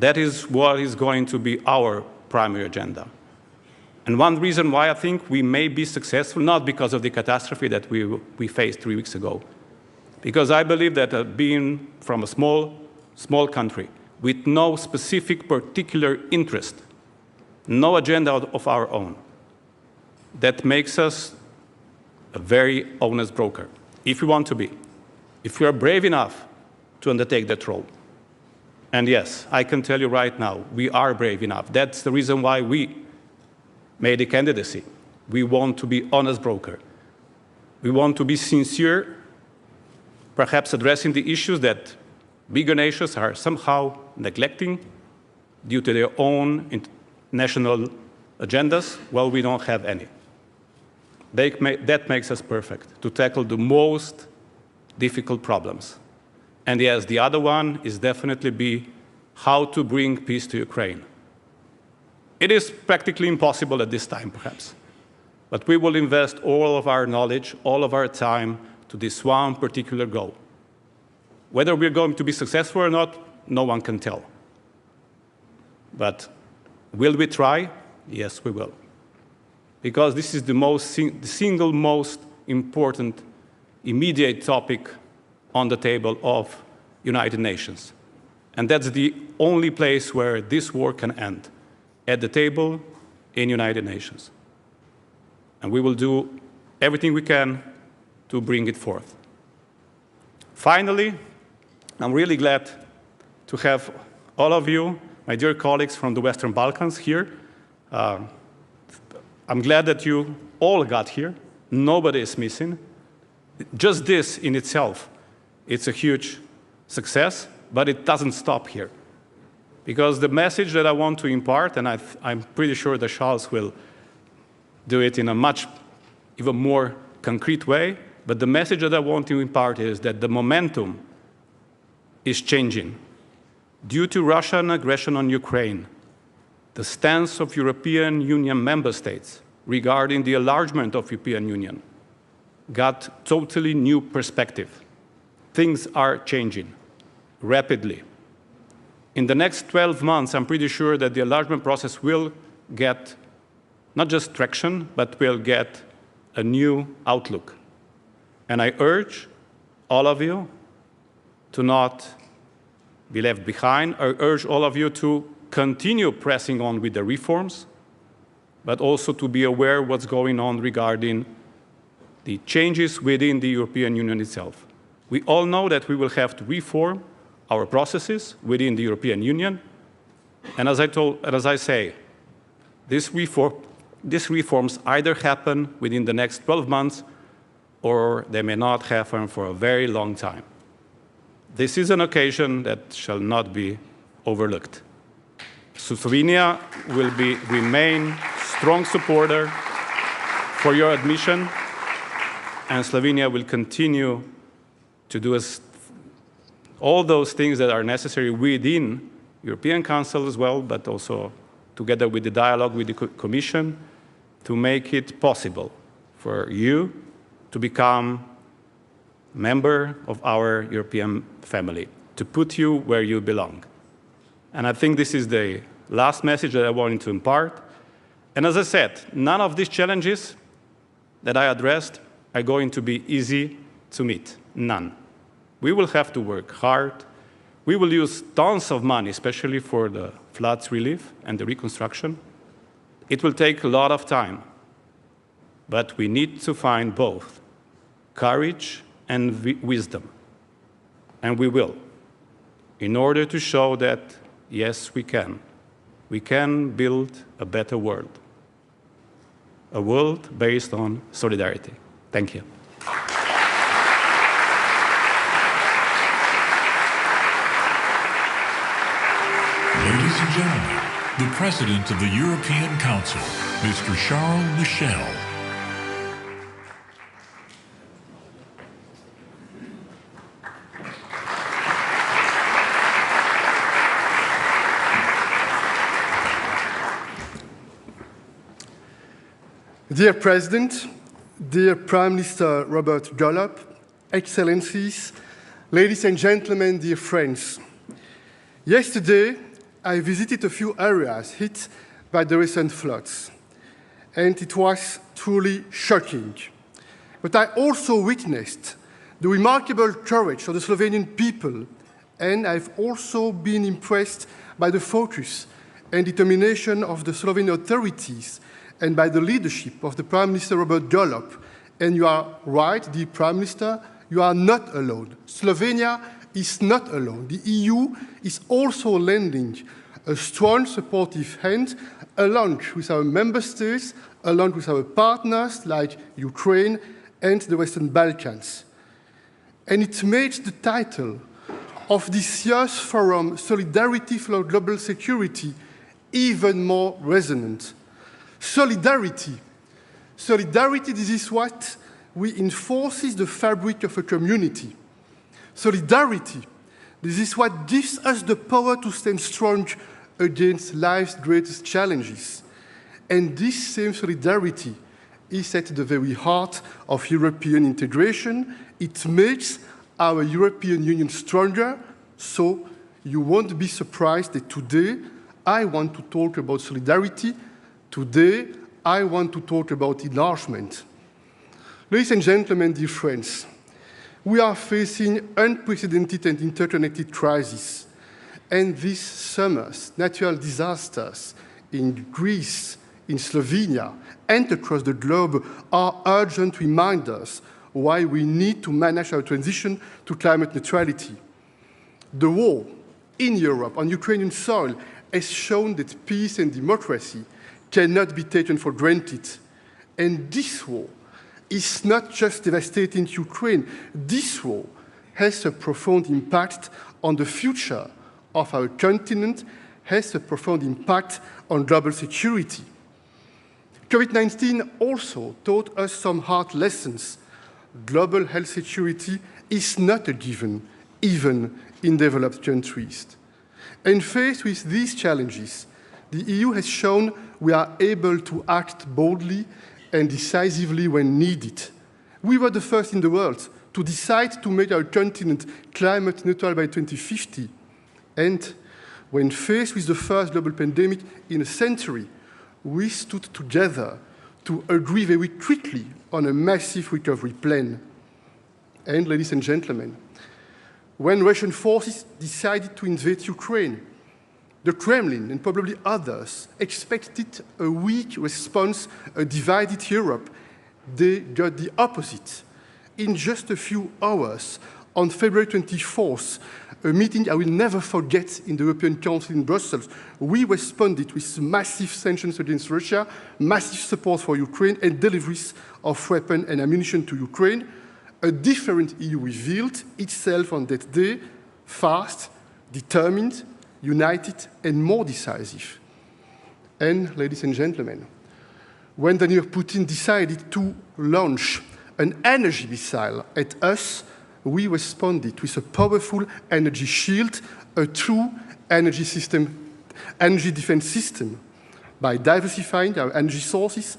That is what is going to be our primary agenda. And one reason why I think we may be successful, not because of the catastrophe that we faced 3 weeks ago, because I believe that being from a small country with no specific particular interest, no agenda of our own, that makes us a very honest broker, if we want to be, if we are brave enough to undertake that role. And yes, I can tell you right now, we are brave enough. That's the reason why we made the candidacy. We want to be honest broker. We want to be sincere, perhaps addressing the issues that bigger nations are somehow neglecting due to their own national agendas. Well, we don't have any. That makes us perfect to tackle the most difficult problems. And yes, the other one is definitely be how to bring peace to Ukraine. It is practically impossible at this time, perhaps. But we will invest all of our knowledge, all of our time to this one particular goal. Whether we're going to be successful or not, no one can tell. But will we try? Yes, we will. Because this is the single most important immediate topic on the table of United Nations. And that's the only place where this war can end, at the table in United Nations. And we will do everything we can to bring it forth. Finally, I'm really glad to have all of you, my dear colleagues from the Western Balkans here. I'm glad that you all got here. Nobody is missing. Just this in itself, it's a huge success, but it doesn't stop here. Because the message that I want to impart, and I'm pretty sure that Charles will do it in a much even more concrete way, but the message that I want to impart is that the momentum is changing. Due to Russian aggression on Ukraine, the stance of European Union member states regarding the enlargement of European Union got totally new perspective. Things are changing rapidly. In the next 12 months, I'm pretty sure that the enlargement process will get not just traction, but will get a new outlook. And I urge all of you to not be left behind. I urge all of you to continue pressing on with the reforms, but also to be aware of what's going on regarding the changes within the European Union itself. We all know that we will have to reform our processes within the European Union. And as I say, these reforms either happen within the next 12 months or they may not happen for a very long time. This is an occasion that shall not be overlooked. Slovenia will remain strong supporter for your admission, and Slovenia will continue to do all those things that are necessary within European Council as well, but also together with the dialogue with the Commission to make it possible for you to become a member of our European family, to put you where you belong. And I think this is the last message that I wanted to impart. And as I said, none of these challenges that I addressed are going to be easy to meet. None. We will have to work hard. We will use tons of money, especially for the floods relief and the reconstruction. It will take a lot of time. But we need to find both courage and wisdom. And we will, in order to show that, yes, we can. We can build a better world. A world based on solidarity. Thank you. Ladies and gentlemen, the President of the European Council, Mr. Charles Michel. Dear President, dear Prime Minister Robert Golob, Excellencies, ladies and gentlemen, dear friends. Yesterday, I visited a few areas hit by the recent floods, and it was truly shocking. But I also witnessed the remarkable courage of the Slovenian people, and I've also been impressed by the focus and determination of the Slovenian authorities and by the leadership of the Prime Minister Robert Golob. And you are right, dear Prime Minister, you are not alone. Slovenia is not alone. The EU is also lending a strong supportive hand along with our member states, along with our partners like Ukraine and the Western Balkans. And it made the title of this year's forum, Solidarity for Global Security, even more resonant. Solidarity. Solidarity, this is what reinforces the fabric of a community. Solidarity, this is what gives us the power to stand strong against life's greatest challenges. And this same solidarity is at the very heart of European integration. It makes our European Union stronger, so you won't be surprised that today I want to talk about solidarity. Today I want to talk about enlargement. Ladies and gentlemen, dear friends, we are facing unprecedented and interconnected crises. And these summers, natural disasters in Greece, in Slovenia, and across the globe are urgent reminders why we need to manage our transition to climate neutrality. The war in Europe on Ukrainian soil has shown that peace and democracy cannot be taken for granted. And this war is not just devastating Ukraine. This war has a profound impact on the future of our continent, has a profound impact on global security. COVID-19 also taught us some hard lessons. Global health security is not a given, even in developed countries. And faced with these challenges, the EU has shown we are able to act boldly and decisively when needed. We were the first in the world to decide to make our continent climate neutral by 2050. And when faced with the first global pandemic in a century, we stood together to agree very quickly on a massive recovery plan. And, ladies and gentlemen, when Russian forces decided to invade Ukraine, the Kremlin and probably others expected a weak response, a divided Europe. They got the opposite. In just a few hours, on February 24th, a meeting I will never forget in the European Council in Brussels, we responded with massive sanctions against Russia, massive support for Ukraine, and deliveries of weapons and ammunition to Ukraine. A different EU revealed itself on that day, fast, determined, united, and more decisive. And, ladies and gentlemen, when Vladimir Putin decided to launch an energy missile at us, we responded with a powerful energy shield, a true energy defense system, by diversifying our energy sources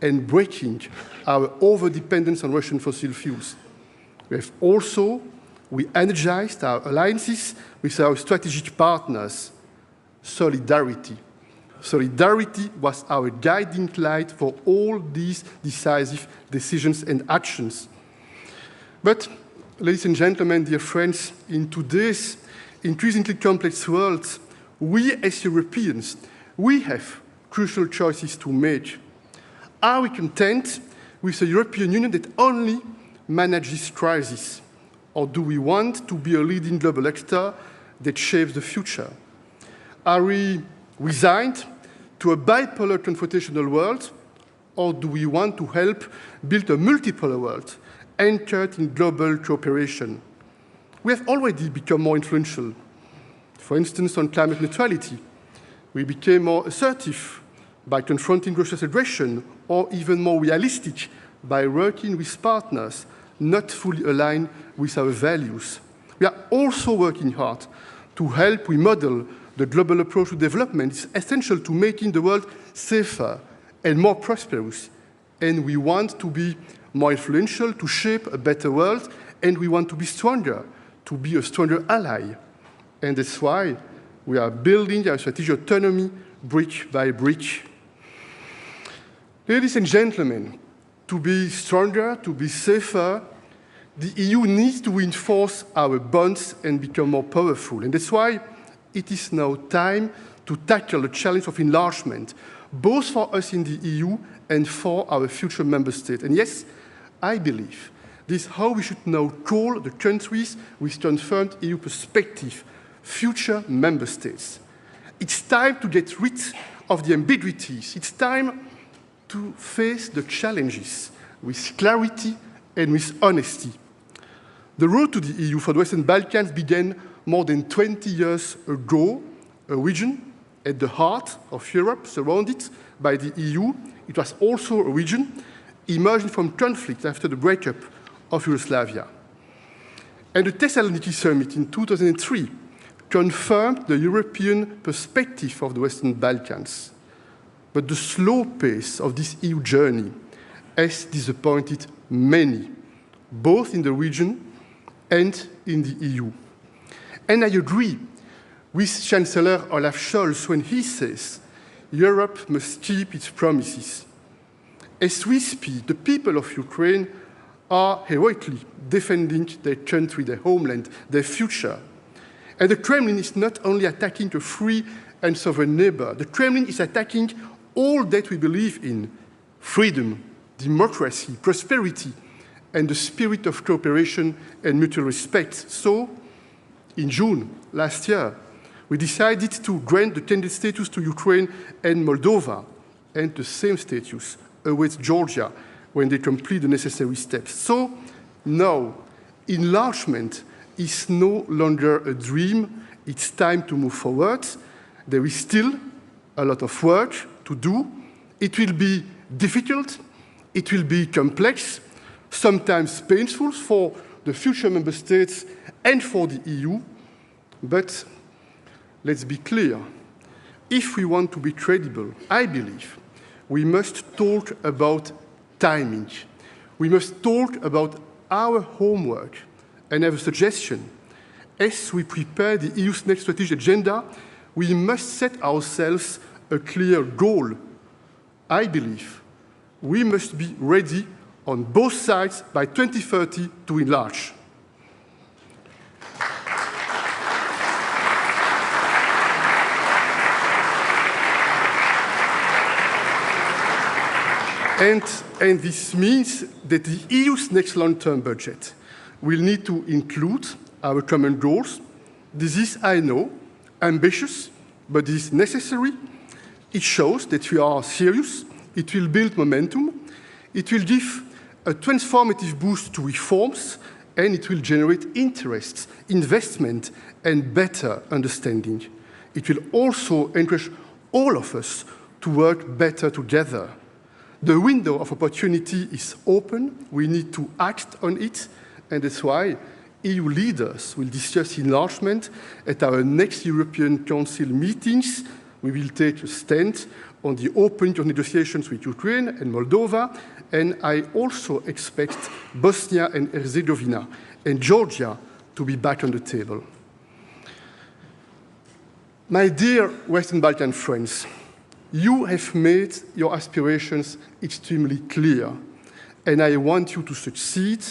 and breaking our overdependence on Russian fossil fuels. We energized our alliances with our strategic partners. Solidarity. Solidarity was our guiding light for all these decisive decisions and actions. But, ladies and gentlemen, dear friends, in today's increasingly complex world, we as Europeans, we have crucial choices to make. Are we content with a European Union that only manages crisis? Or do we want to be a leading global actor that shapes the future? Are we resigned to a bipolar confrontational world? Or do we want to help build a multipolar world anchored in global cooperation? We have already become more influential. For instance, on climate neutrality, we became more assertive by confronting Russia's aggression, or even more realistic by working with partners not fully aligned with our values. We are also working hard to help remodel the global approach to development. It's essential to making the world safer and more prosperous. And we want to be more influential, to shape a better world, and we want to be stronger, to be a stronger ally. And that's why We are building our strategic autonomy brick by brick. Ladies and gentlemen, to be stronger, to be safer, the EU needs to reinforce our bonds and become more powerful. And that's why it is now time to tackle the challenge of enlargement, both for us in the EU and for our future member states. And yes, I believe this is how we should now call the countries with confirmed EU perspective, future member states. It's time to get rid of the ambiguities. It's time to face the challenges with clarity and with honesty. The road to the EU for the Western Balkans began more than 20 years ago, a region at the heart of Europe, surrounded by the EU. It was also a region emerging from conflict after the breakup of Yugoslavia. And the Thessaloniki summit in 2003 confirmed the European perspective of the Western Balkans. But the slow pace of this EU journey has disappointed many, both in the region and in the EU. And I agree with Chancellor Olaf Scholz when he says Europe must keep its promises. As we speak, the people of Ukraine are heroically defending their country, their homeland, their future. And the Kremlin is not only attacking a free and sovereign neighbor, the Kremlin is attacking all that we believe in: freedom, democracy, prosperity, and the spirit of cooperation and mutual respect. So, in June last year, we decided to grant the candidate status to Ukraine and Moldova, and the same status awaits Georgia when they complete the necessary steps. So, now, enlargement is no longer a dream. It's time to move forward. There is still a lot of work to do. It will be difficult. It will be complex, sometimes painful for the future member states and for the EU. But let's be clear. If we want to be credible, I believe we must talk about timing. We must talk about our homework. And I have a suggestion. As we prepare the EU's next strategic agenda, we must set ourselves a clear goal. I believe we must be ready on both sides by 2030 to enlarge. And this means that the EU's next long-term budget will need to include our common goals. This is, I know, ambitious, but this is necessary. It shows that we are serious. It will build momentum. It will give a transformative boost to reforms, and it will generate interest, investment, and better understanding. It will also encourage all of us to work better together. The window of opportunity is open. We need to act on it, and that's why EU leaders will discuss enlargement at our next European Council meetings. We will take a stand on the opening of negotiations with Ukraine and Moldova, and I also expect Bosnia and Herzegovina and Georgia to be back on the table. My dear Western Balkan friends, you have made your aspirations extremely clear, and I want you to succeed.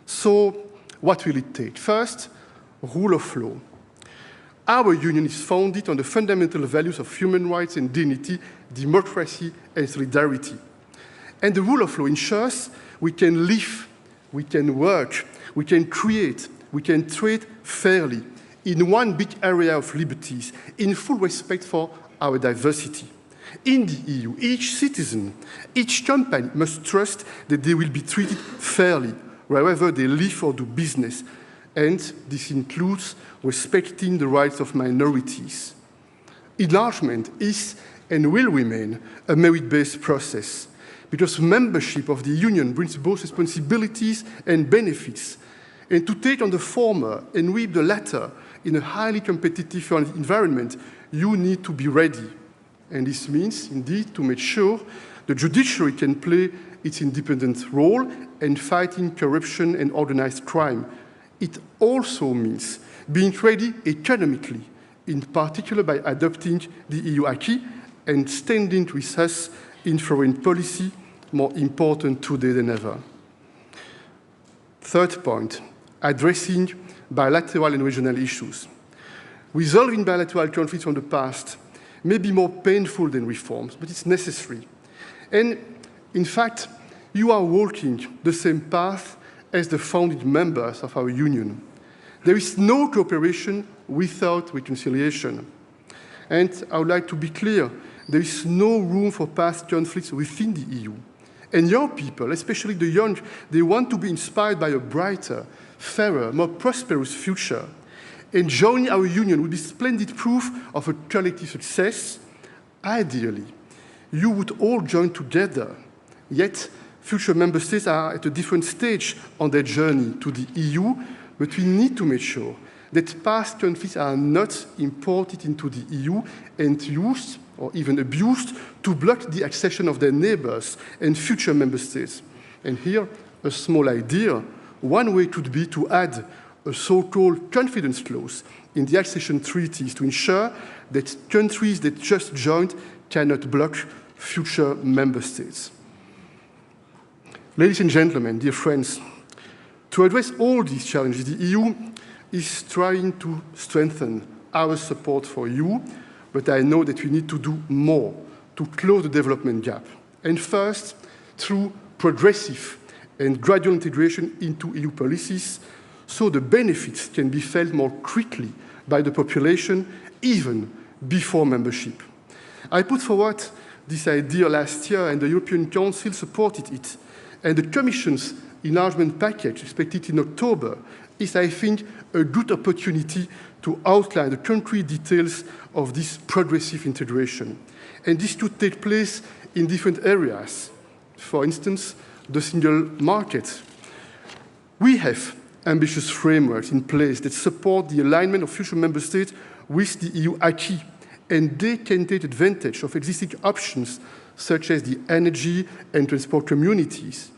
So, what will it take? First, rule of law. Our union is founded on the fundamental values of human rights and dignity, democracy and solidarity. And the rule of law ensures we can live, we can work, we can create, we can trade fairly in one big area of liberties, in full respect for our diversity. In the EU, each citizen, each company must trust that they will be treated fairly wherever they live or do business, and this includes respecting the rights of minorities. Enlargement is and will remain a merit-based process, because membership of the Union brings both responsibilities and benefits, and to take on the former and reap the latter in a highly competitive environment, you need to be ready. And this means, indeed, to make sure the judiciary can play its independent role in fighting corruption and organized crime. It also means being ready economically in particular by adopting the EU acquis and standing with us in foreign policy, more important today than ever. Third point, addressing bilateral and regional issues. Resolving bilateral conflicts from the past may be more painful than reforms, but it's necessary. And in fact, you are walking the same path as the founding members of our union. There is no cooperation without reconciliation. And I would like to be clear, there is no room for past conflicts within the EU. And young people, especially the young, they want to be inspired by a brighter, fairer, more prosperous future. And joining our union would be splendid proof of a collective success. Ideally, you would all join together. Yet, future member states are at a different stage on their journey to the EU, but we need to make sure that past conflicts are not imported into the EU and used or even abused to block the accession of their neighbors and future member states. And here, a small idea. One way could be to add a so-called confidence clause in the accession treaties to ensure that countries that just joined cannot block future member states. Ladies and gentlemen, dear friends, to address all these challenges, the EU is trying to strengthen our support for you, but I know that we need to do more to close the development gap. And first, through progressive and gradual integration into EU policies, so the benefits can be felt more quickly by the population, even before membership. I put forward this idea last year, and the European Council supported it. And the Commission's enlargement package, expected in October, is, I think, a good opportunity to outline the concrete details of this progressive integration. And this could take place in different areas. For instance, the single market. We have ambitious frameworks in place that support the alignment of future member states with the EU acquis, and they can take advantage of existing options such as the energy and transport communities.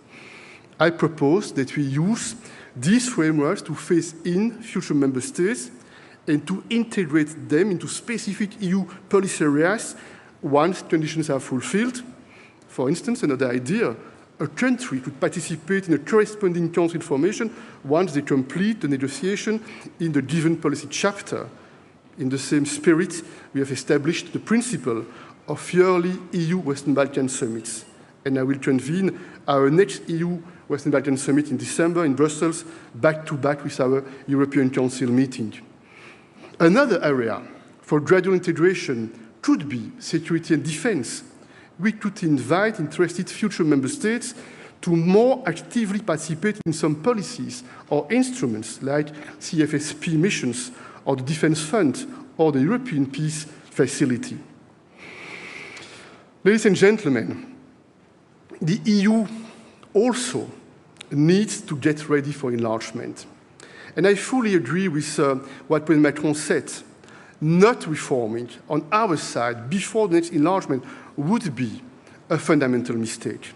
I propose that we use these frameworks to phase in future member states and to integrate them into specific EU policy areas once conditions are fulfilled. For instance, another idea, a country could participate in a corresponding council formation once they complete the negotiation in the given policy chapter. In the same spirit, we have established the principle of yearly EU Western Balkan summits. And I will convene our next EU Western Balkan Summit in December in Brussels, back-to-back with our European Council meeting. Another area for gradual integration could be security and defense. We could invite interested future member states to more actively participate in some policies or instruments like CFSP missions or the Defense Fund or the European Peace Facility. Ladies and gentlemen, the EU also needs to get ready for enlargement. And I fully agree with what President Macron said. Not reforming on our side before the next enlargement would be a fundamental mistake.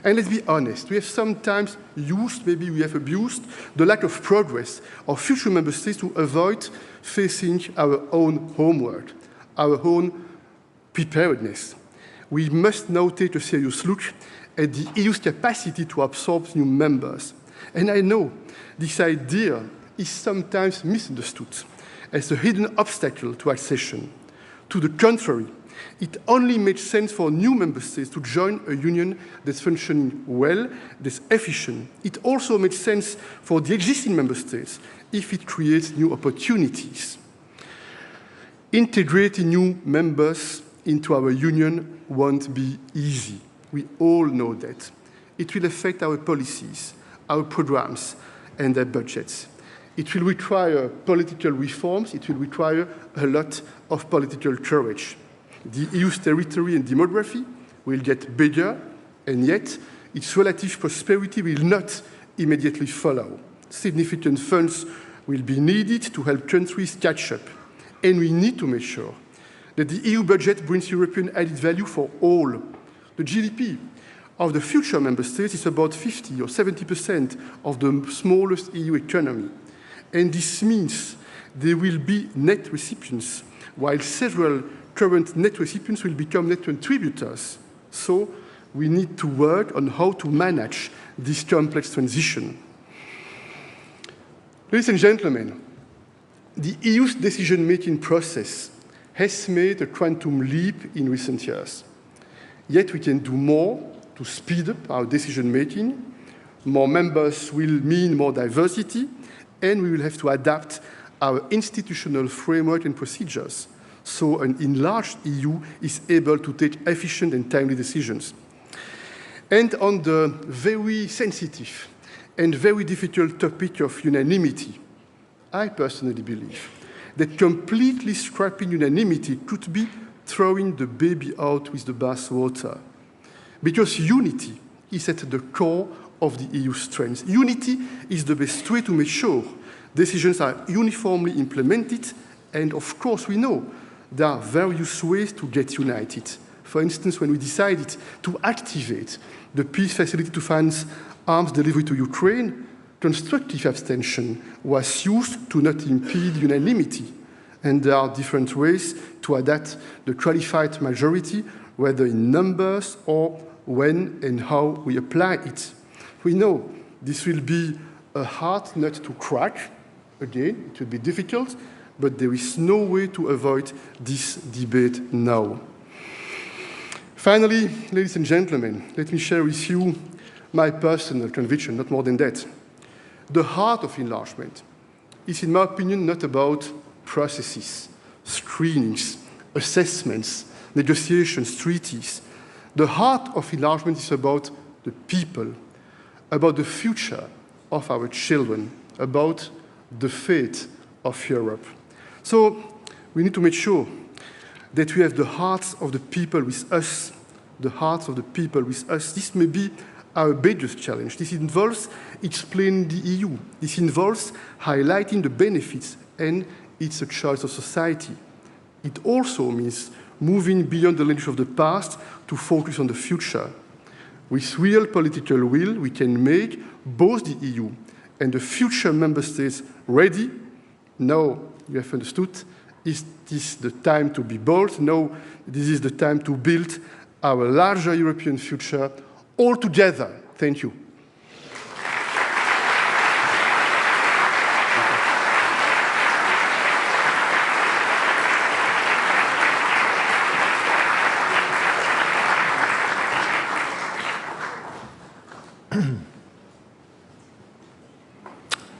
And let's be honest, we have sometimes used, maybe we have abused, the lack of progress of future member states to avoid facing our own homework, our own preparedness. We must now take a serious look at the EU's capacity to absorb new members. And I know this idea is sometimes misunderstood as a hidden obstacle to accession. To the contrary, it only makes sense for new member states to join a union that's functioning well, that's efficient. It also makes sense for the existing member states if it creates new opportunities. Integrating new members into our union won't be easy. We all know that. It will affect our policies, our programs, and their budgets. It will require political reforms. It will require a lot of political courage. The EU's territory and demography will get bigger, and yet its relative prosperity will not immediately follow. Significant funds will be needed to help countries catch up, and we need to make sure that the EU budget brings European added value for all. The GDP of the future member states is about 50 or 70% of the smallest EU economy. And this means they will be net recipients while several current net recipients will become net contributors. So we need to work on how to manage this complex transition. Ladies and gentlemen, the EU's decision-making process has made a quantum leap in recent years. Yet we can do more to speed up our decision-making. More members will mean more diversity, and we will have to adapt our institutional framework and procedures so an enlarged EU is able to take efficient and timely decisions. And on the very sensitive and very difficult topic of unanimity, I personally believe that completely scrapping unanimity could be throwing the baby out with the bathwater. Because unity is at the core of the EU's strength. Unity is the best way to make sure decisions are uniformly implemented, and of course we know there are various ways to get united. For instance, when we decided to activate the peace facility to finance arms delivery to Ukraine, constructive abstention was used to not impede unanimity. And there are different ways to adapt the qualified majority, whether in numbers or when and how we apply it. We know this will be a hard nut to crack. Again, it will be difficult, but there is no way to avoid this debate now. Finally, ladies and gentlemen, let me share with you my personal conviction, not more than that. The heart of enlargement is, in my opinion, not about processes, screenings, assessments, negotiations, treaties. The heart of enlargement is about the people, about the future of our children, about the fate of Europe. So we need to make sure that we have the hearts of the people with us, the hearts of the people with us. This may be our biggest challenge. This involves explaining the EU. This involves highlighting the benefits, and it's a choice of society. It also means moving beyond the language of the past to focus on the future. With real political will, we can make both the EU and the future member states ready. Now, you have understood, is this the time to be bold? No, this is the time to build our larger European future all together. Thank you.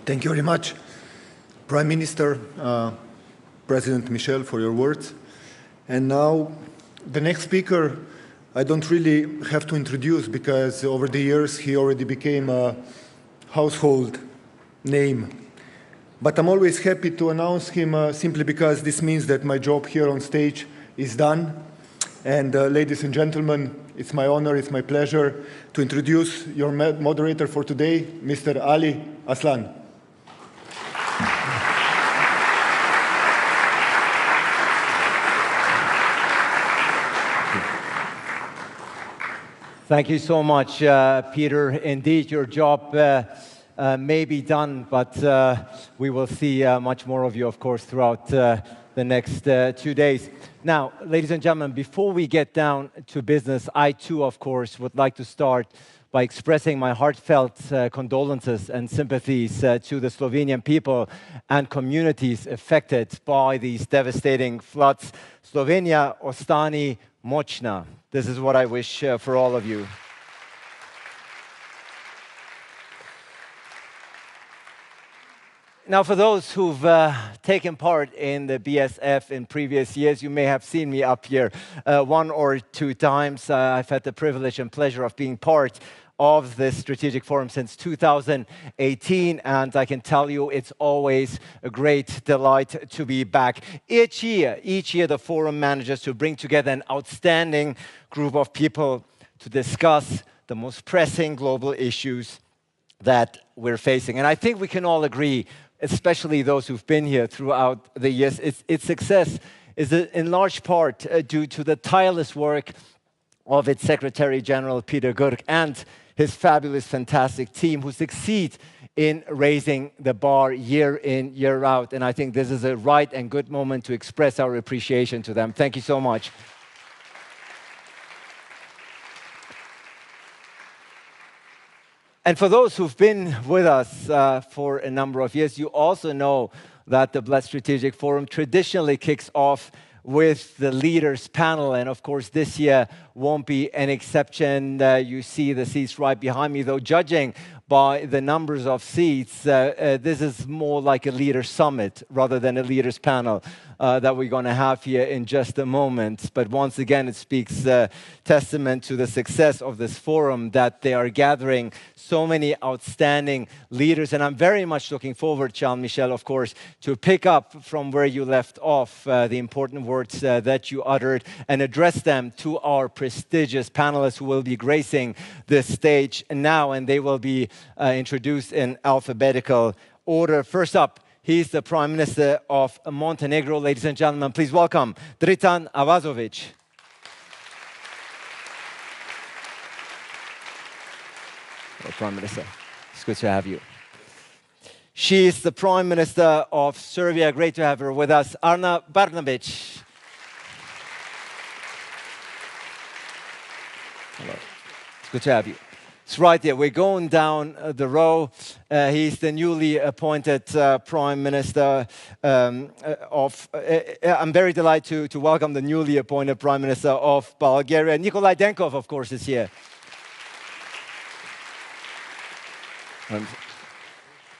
Thank you very much, Prime Minister, President Michel, for your words. And now, the next speaker, I don't really have to introduce because over the years he already became a household name. But I'm always happy to announce him simply because this means that my job here on stage is done. And ladies and gentlemen, it's my honor, it's my pleasure to introduce your moderator for today, Mr. Ali Aslan. Thank you so much, Peter. Indeed, your job may be done, but we will see much more of you, of course, throughout the next 2 days. Now, ladies and gentlemen, before we get down to business, I too, of course, would like to start by expressing my heartfelt condolences and sympathies to the Slovenian people and communities affected by these devastating floods. Slovenia, ostani močna. This is what I wish for all of you. Now, for those who've taken part in the BSF in previous years, you may have seen me up here 1 or 2 times. I've had the privilege and pleasure of being part of this strategic forum since 2018, and I can tell you it's always a great delight to be back. Each year the forum manages to bring together an outstanding group of people to discuss the most pressing global issues that we're facing. And I think we can all agree, especially those who've been here throughout the years, its success is in large part due to the tireless work of its Secretary General, Peter Gürk, and his fabulous, fantastic team who succeed in raising the bar year in, year out. And I think this is a right and good moment to express our appreciation to them. Thank you so much. And for those who've been with us for a number of years, you also know that the Bled Strategic Forum traditionally kicks off with the leaders panel, and of course this year won't be an exception. You see the seats right behind me, though judging by the numbers of seats, this is more like a leaders summit rather than a leaders panel that we're going to have here in just a moment. But once again, it speaks testament to the success of this forum that they are gathering so many outstanding leaders. And I'm very much looking forward, Charles Michel, of course, to pick up from where you left off the important words that you uttered and address them to our prestigious panelists who will be gracing this stage now, and they will be introduced in alphabetical order. First up, he's the Prime Minister of Montenegro. Ladies and gentlemen, please welcome Dritan Avazovic. Hello, Prime Minister. It's good to have you. She is the Prime Minister of Serbia. Great to have her with us. Ana Brnabić. Hello. It's good to have you. It's right there. We're going down the row. He's the newly appointed Prime Minister of... I'm very delighted to welcome the newly appointed Prime Minister of Bulgaria. Nikolai Denkov, of course, is here.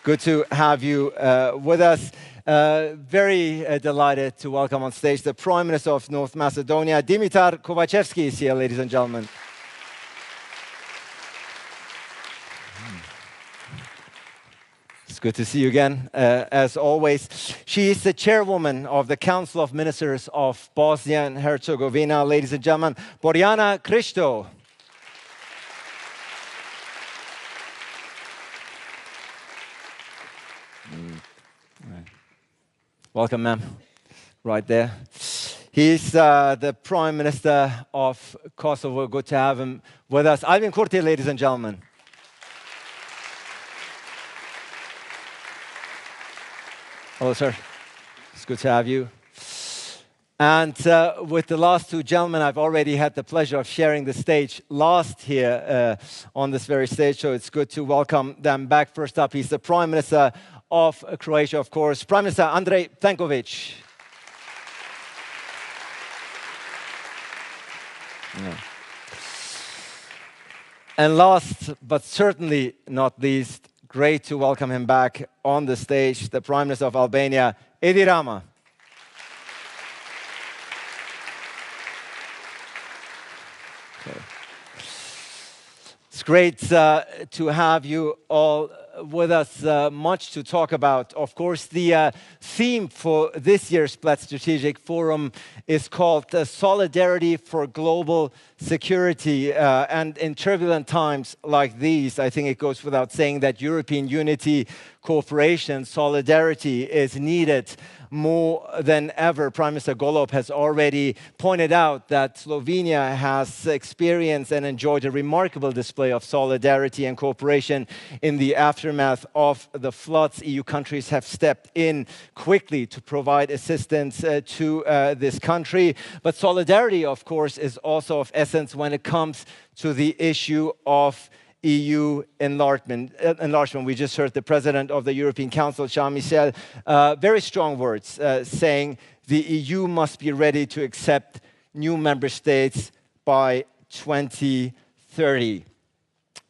Good to have you with us. Very delighted to welcome on stage the Prime Minister of North Macedonia. Dimitar Kovacevski is here, ladies and gentlemen. It's good to see you again, as always. She is the chairwoman of the Council of Ministers of Bosnia and Herzegovina. Ladies and gentlemen, Borjana Kristo. Welcome, ma'am. Right there. He's the Prime Minister of Kosovo. Good to have him with us. Albin Kurti, ladies and gentlemen. Hello, sir. It's good to have you. And with the last two gentlemen, I've already had the pleasure of sharing the stage last here on this very stage, so it's good to welcome them back. First up, he's the Prime Minister of Croatia, of course, Prime Minister Andrej Plenković. Yeah. And last, but certainly not least, great to welcome him back on the stage, the Prime Minister of Albania, Edi Rama. Okay. It's great to have you all with us. Much to talk about. Of course, the theme for this year's Bled Strategic Forum is called Solidarity for Global Security. And in turbulent times like these, I think it goes without saying that European unity, cooperation, solidarity is needed more than ever. Prime Minister Golob has already pointed out that Slovenia has experienced and enjoyed a remarkable display of solidarity and cooperation in the aftermath of the floods. EU countries have stepped in quickly to provide assistance to this country. But solidarity, of course, is also of essence when it comes to the issue of EU enlargement. We just heard the President of the European Council, Charles Michel, very strong words saying the EU must be ready to accept new member states by 2030.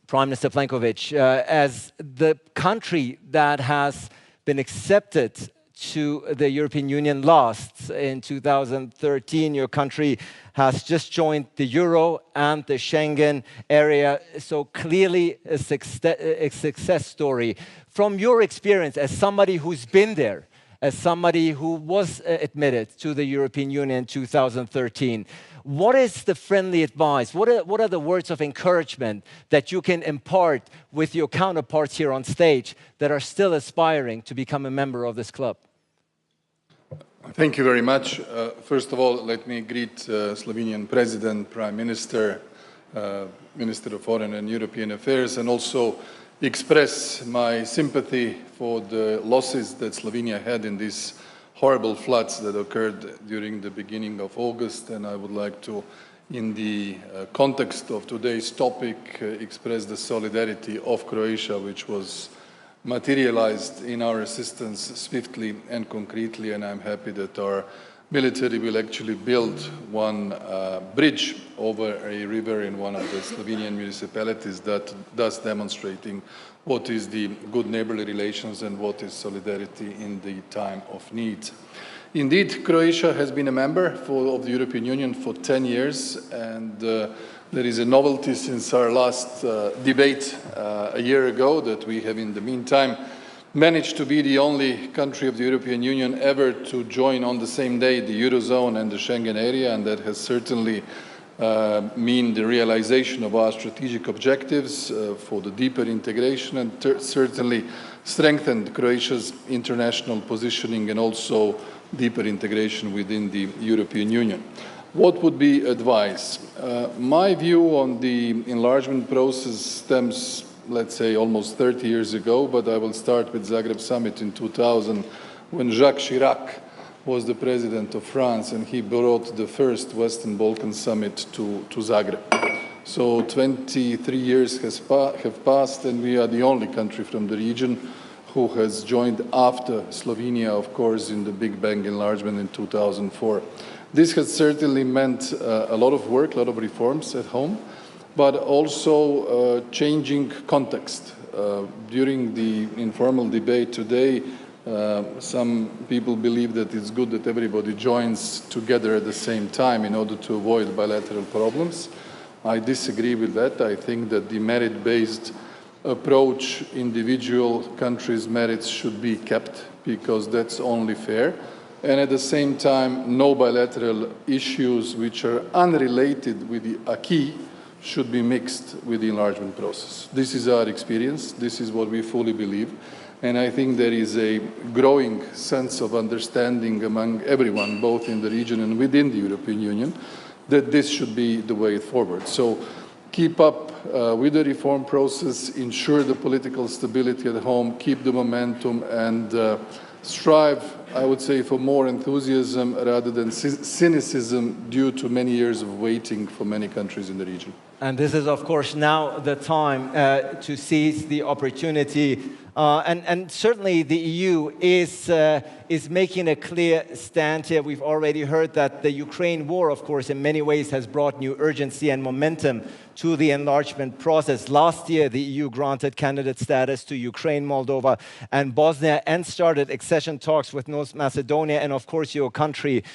Prime Minister Plenković, as the country that has been accepted to the European Union last in 2013, your country has just joined the Euro and the Schengen area, so clearly a success story. From your experience as somebody who's been there, as somebody who was admitted to the European Union in 2013, what is the friendly advice? What are the words of encouragement that you can impart with your counterparts here on stage that are still aspiring to become a member of this club? Thank you very much. First of all, let me greet Slovenian President, Prime Minister, Minister of Foreign and European Affairs, and also express my sympathy for the losses that Slovenia had in these horrible floods that occurred during the beginning of August, and I would like to, in the context of today's topic, express the solidarity of Croatia, which was materialized in our assistance swiftly and concretely, and I'm happy that our military will actually build one bridge over a river in one of the Slovenian municipalities, that thus demonstrating what is the good neighborly relations and what is solidarity in the time of need. Indeed, Croatia has been a member of the European Union for 10 years, and there is a novelty since our last debate a year ago, that we have in the meantime managed to be the only country of the European Union ever to join on the same day the Eurozone and the Schengen area, and that has certainly mean the realization of our strategic objectives for the deeper integration, and certainly strengthened Croatia's international positioning and also deeper integration within the European Union. What would be advice? My view on the enlargement process stems, let's say, almost 30 years ago, but I will start with Zagreb summit in 2000, when Jacques Chirac was the president of France, and he brought the first Western Balkan summit to Zagreb. So 23 years have passed, and we are the only country from the region who has joined after Slovenia, of course, in the Big Bang enlargement in 2004. This has certainly meant a lot of work, a lot of reforms at home, but also changing context. During the informal debate today, some people believe that it's good that everybody joins together at the same time in order to avoid bilateral problems. I disagree with that. I think that the merit-based approach, individual countries' merits should be kept, because that's only fair. And at the same time, no bilateral issues which are unrelated with the acquis should be mixed with the enlargement process. This is our experience. This is what we fully believe. And I think there is a growing sense of understanding among everyone, both in the region and within the European Union, that this should be the way forward. So keep up with the reform process, ensure the political stability at home, keep the momentum, and strive, I would say, for more enthusiasm rather than cynicism due to many years of waiting for many countries in the region. And this is, of course, now the time to seize the opportunity. And certainly the EU is making a clear stand here. We've already heard that the Ukraine war, of course, in many ways has brought new urgency and momentum to the enlargement process. Last year, the EU granted candidate status to Ukraine, Moldova, and Bosnia, and started accession talks with North Macedonia and, of course, your country,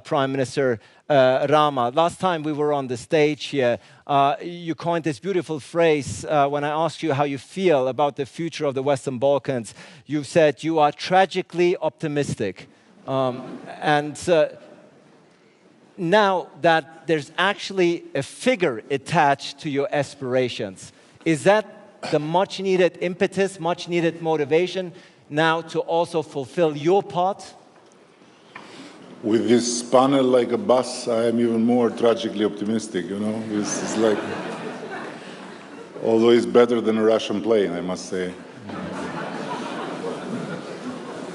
Prime Minister Rama. Last time we were on the stage here, you coined this beautiful phrase when I asked you how you feel about the future of the Western Balkans. You said you are tragically optimistic. Now that there's actually a figure attached to your aspirations, is that the much needed impetus, much needed motivation now to also fulfill your part? With this panel like a bus, I am even more tragically optimistic, you know. It's like, although it's better than a Russian plane, I must say.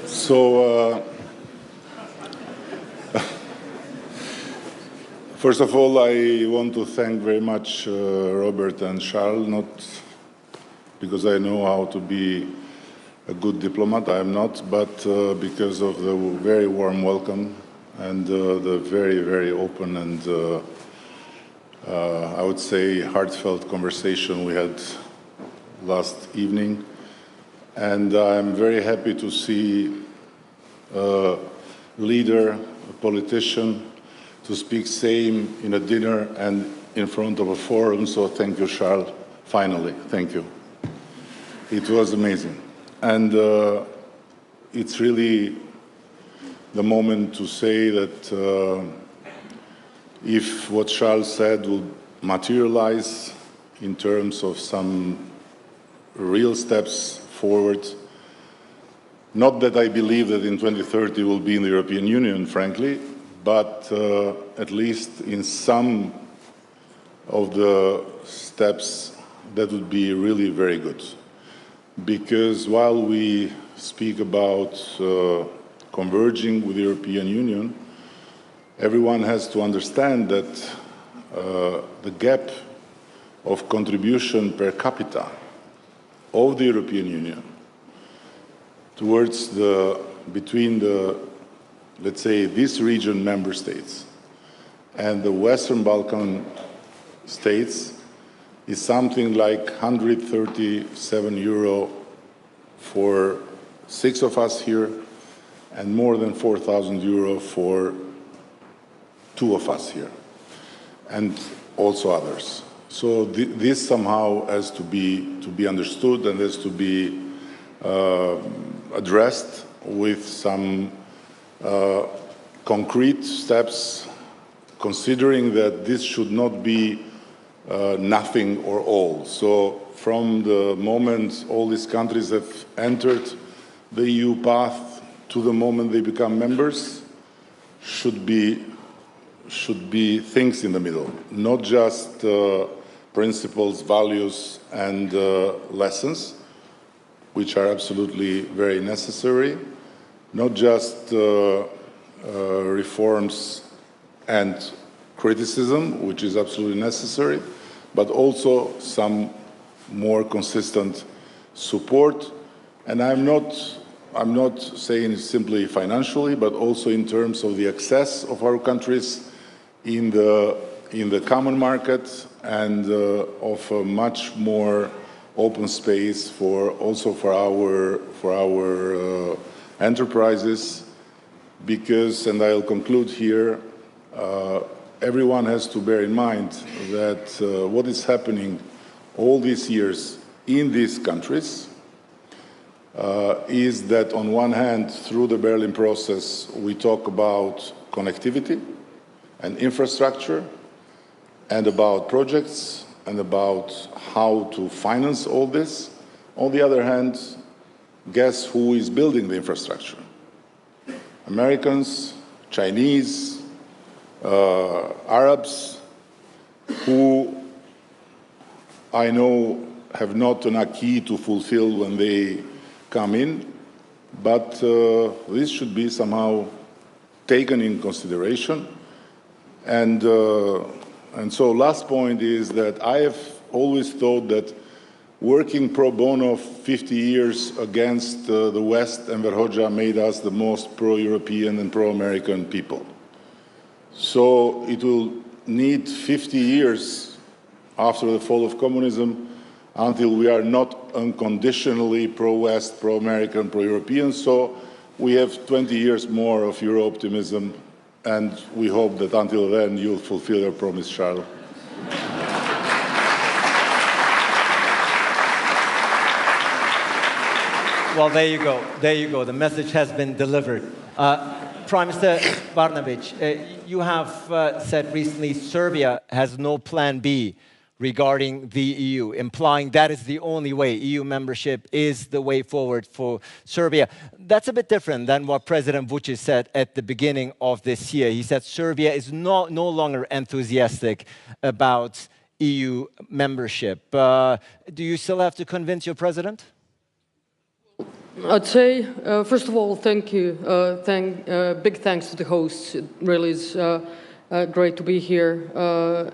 So, first of all, I want to thank very much Robert and Charles, not because I know how to be a good diplomat, I am not, but because of the very warm welcome and the very, very open and, I would say, heartfelt conversation we had last evening. And I'm very happy to see a leader, a politician, to speak same in a dinner and in front of a forum. So thank you, Charles, finally, thank you. It was amazing. And it's really the moment to say that if what Charles said will materialize in terms of some real steps forward, not that I believe that in 2030 we'll be in the European Union, frankly, but at least in some of the steps that would be really very good. because while we speak about converging with the European Union, everyone has to understand that the gap of contribution per capita of the European Union towards between the, let's say, this region member states and the Western Balkan states is something like 137 euro for 6 of us here and more than 4,000 euro for 2 of us here, and also others. So this somehow has to be understood and has to be addressed with some concrete steps, considering that this should not be nothing or all. So from the moment all these countries have entered the EU path to the moment they become members, should be things in the middle, not just principles, values, and lessons, which are absolutely very necessary, not just reforms and criticism, which is absolutely necessary, but also some more consistent support. And I'm not saying it simply financially, but also in terms of the access of our countries in the common market and of a much more open space also for our enterprises, because, and I'll conclude here, everyone has to bear in mind that what is happening all these years in these countries is that on one hand, through the Berlin process, we talk about connectivity and infrastructure and about projects and about how to finance all this. On the other hand, guess who is building the infrastructure? Americans, Chinese, Arabs, who I know have not an acquis to fulfill when they come in, but this should be somehow taken in consideration. And so last point is that I have always thought that working pro bono 50 years against the West and Verhoja made us the most pro-European and pro-American people. So it will need 50 years after the fall of communism until we are not unconditionally pro-West, pro-American, pro-European. So we have 20 years more of Euro optimism, and we hope that until then you'll fulfill your promise, Charles. Well, there you go. There you go. The message has been delivered. Prime Minister Barnabić, you have said recently Serbia has no plan B regarding the EU, implying that is the only way. EU membership is the way forward for Serbia. That's a bit different than what President Vučić said at the beginning of this year. He said Serbia is no longer enthusiastic about EU membership. Do you still have to convince your president? I'd say, first of all, thank you. Big thanks to the hosts. It really is great to be here.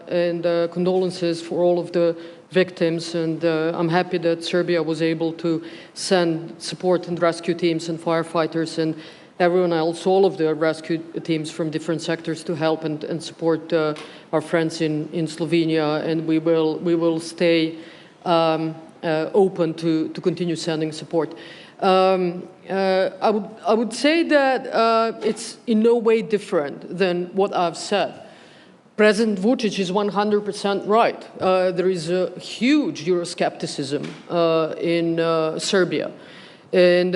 And condolences for all of the victims. And I'm happy that Serbia was able to send support and rescue teams and firefighters and everyone else, all of the rescue teams from different sectors to help and support our friends in Slovenia. And we will stay open to continue sending support. I would say that it's in no way different than what I've said. President Vučić is 100% right. There is a huge Euroscepticism in Serbia. And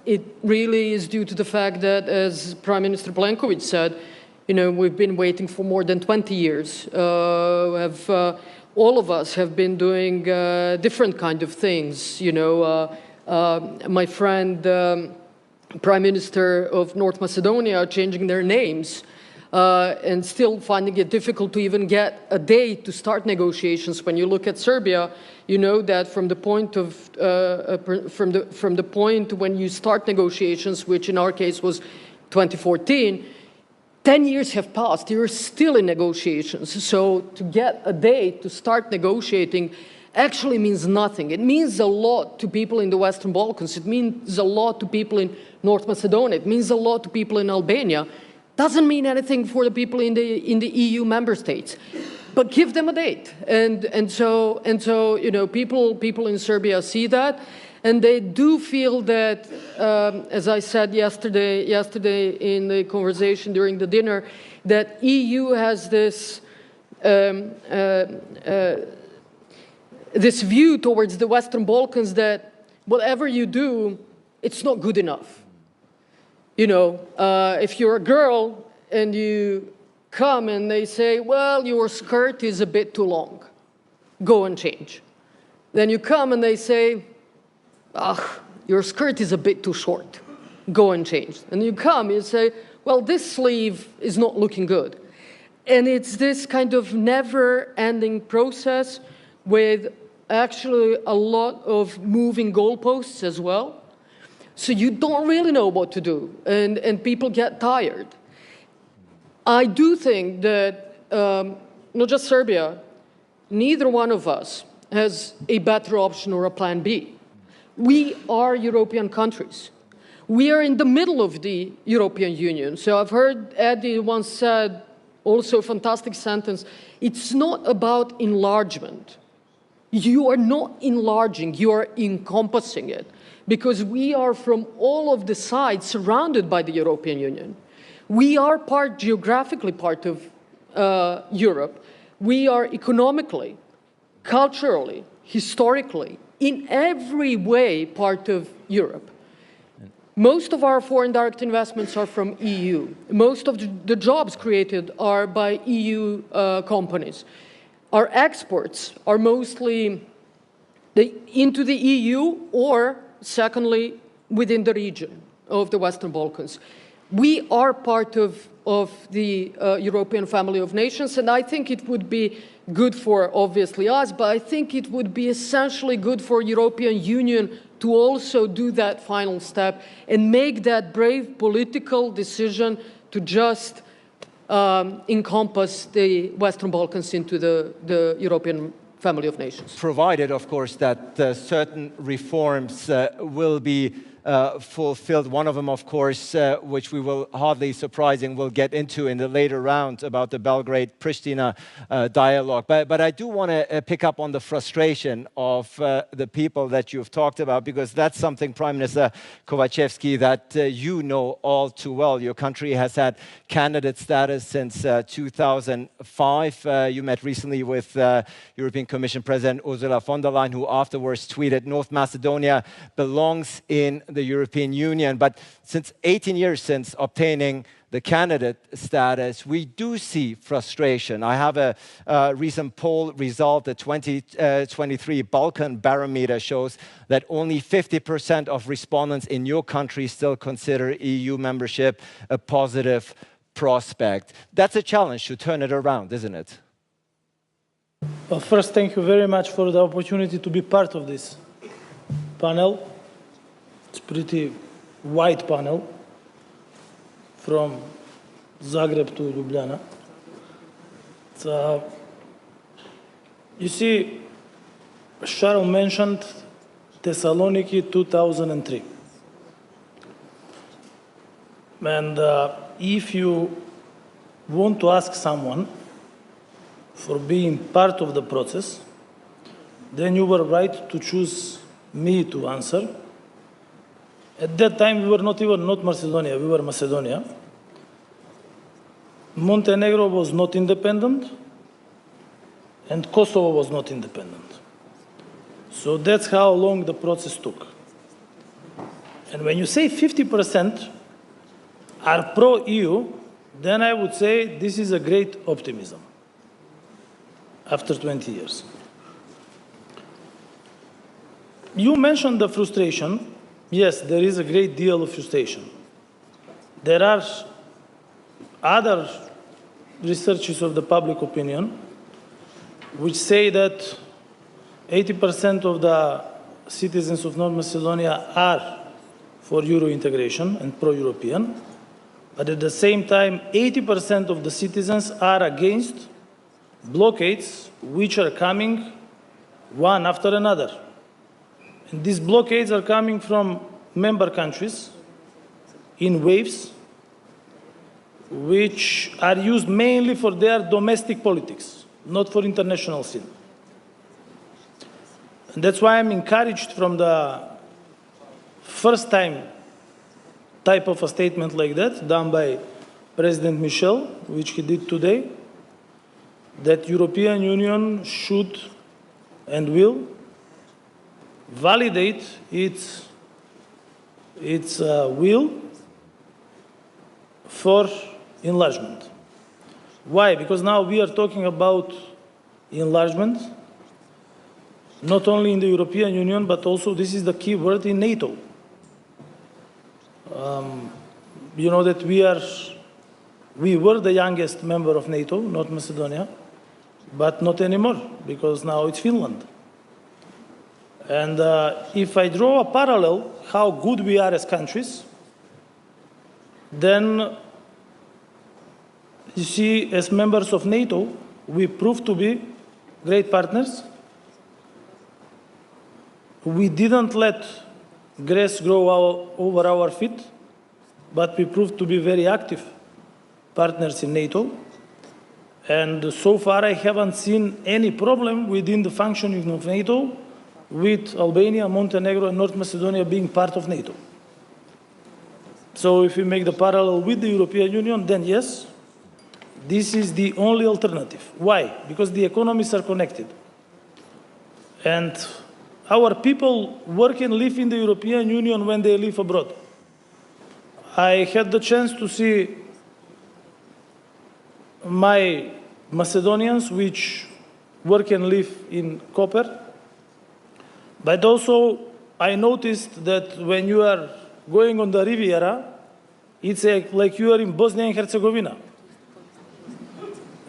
it really is due to the fact that, as Prime Minister Plenković said, you know, we've been waiting for more than 20 years. All of us have been doing different kind of things, you know. My friend, Prime Minister of North Macedonia, changing their names. and still finding it difficult to even get a date to start negotiations. When you look at Serbia, you know that from the point of from the point when you start negotiations, which in our case was 2014, 10 years have passed. You're still in negotiations. So to get a date to start negotiating actually means nothing. It means a lot to people in the Western Balkans. It means a lot to people in North Macedonia. It means a lot to people in Albania. Doesn't mean anything for the people in the EU member states. But give them a date. And so you know, people in Serbia see that. And they do feel that, as I said yesterday in the conversation during the dinner, that EU has this this view towards the Western Balkans that whatever you do, it's not good enough. You know, if you're a girl and you come and they say, well, your skirt is a bit too long, go and change. Then you come and they say, your skirt is a bit too short, go and change. And you come, you say, well, this sleeve is not looking good. And it's this kind of never-ending process with actually a lot of moving goalposts as well. So you don't really know what to do, and people get tired. I do think that not just Serbia, neither one of us has a better option or a plan B. We are European countries. We are in the middle of the European Union. So I've heard Eddie once said, also a fantastic sentence, it's not about enlargement. You are not enlarging, you are encompassing it. Because we are from all of the sides surrounded by the European Union. We are geographically part of Europe. We are economically, culturally, historically, in every way part of Europe. Most of our foreign direct investments are from EU. Most of the jobs created are by EU companies. Our exports are mostly into the EU or, secondly, within the region of the Western Balkans. We are part of the European family of nations, and I think it would be good for, obviously, us, but I think it would be essentially good for European Union to also do that final step and make that brave political decision to just encompass the Western Balkans into the European family of nations. Provided, of course, that certain reforms will be fulfilled. One of them, of course, which we will hardly surprising, we'll get into in the later round about the Belgrade-Pristina dialogue. But I do want to pick up on the frustration of the people that you've talked about, because that's something, Prime Minister Kovacevski, that you know all too well. Your country has had candidate status since 2005. You met recently with European Commission President Ursula von der Leyen, who afterwards tweeted, North Macedonia belongs in the European Union. But since 18 years since obtaining the candidate status, we do see frustration. I have a recent poll result, the 2023 Balkan Barometer shows that only 50% of respondents in your country still consider EU membership a positive prospect. That's a challenge to turn it around, isn't it? Well, first, thank you very much for the opportunity to be part of this panel. It's a pretty wide panel from Zagreb to Ljubljana. You see, Charles mentioned Thessaloniki 2003. And if you want to ask someone for being part of the process, then you were right to choose me to answer. At that time, we were not even not Macedonia, we were Macedonia. Montenegro was not independent, and Kosovo was not independent. So that's how long the process took. And when you say 50% are pro-EU, then I would say this is a great optimism after 20 years. You mentioned the frustration. Yes, there is a great deal of frustration. There are other researches of the public opinion, which say that 80% of the citizens of North Macedonia are for Euro integration and pro-European, but at the same time, 80% of the citizens are against blockades which are coming one after another. And these blockades are coming from member countries in waves, which are used mainly for their domestic politics, not for international sin. And that's why I'm encouraged from the first time type of a statement like that done by President Michel, which he did today, that European Union should and will validate its will for enlargement. Why? Because now we are talking about enlargement, not only in the European Union, but also this is the key word in NATO. You know that we were the youngest member of NATO, North Macedonia, but not anymore, because now it's Finland. And if I draw a parallel, how good we are as countries, then you see, as members of NATO, we proved to be great partners. We didn't let grass grow over our feet, but we proved to be very active partners in NATO. And so far, I haven't seen any problem within the functioning of NATO with Albania, Montenegro, and North Macedonia being part of NATO. So if we make the parallel with the European Union, then yes, this is the only alternative. Why? Because the economies are connected. And our people work and live in the European Union when they live abroad. I had the chance to see my Macedonians which work and live in Koper, but also I noticed that when you are going on the Riviera, it's like you are in Bosnia and Herzegovina.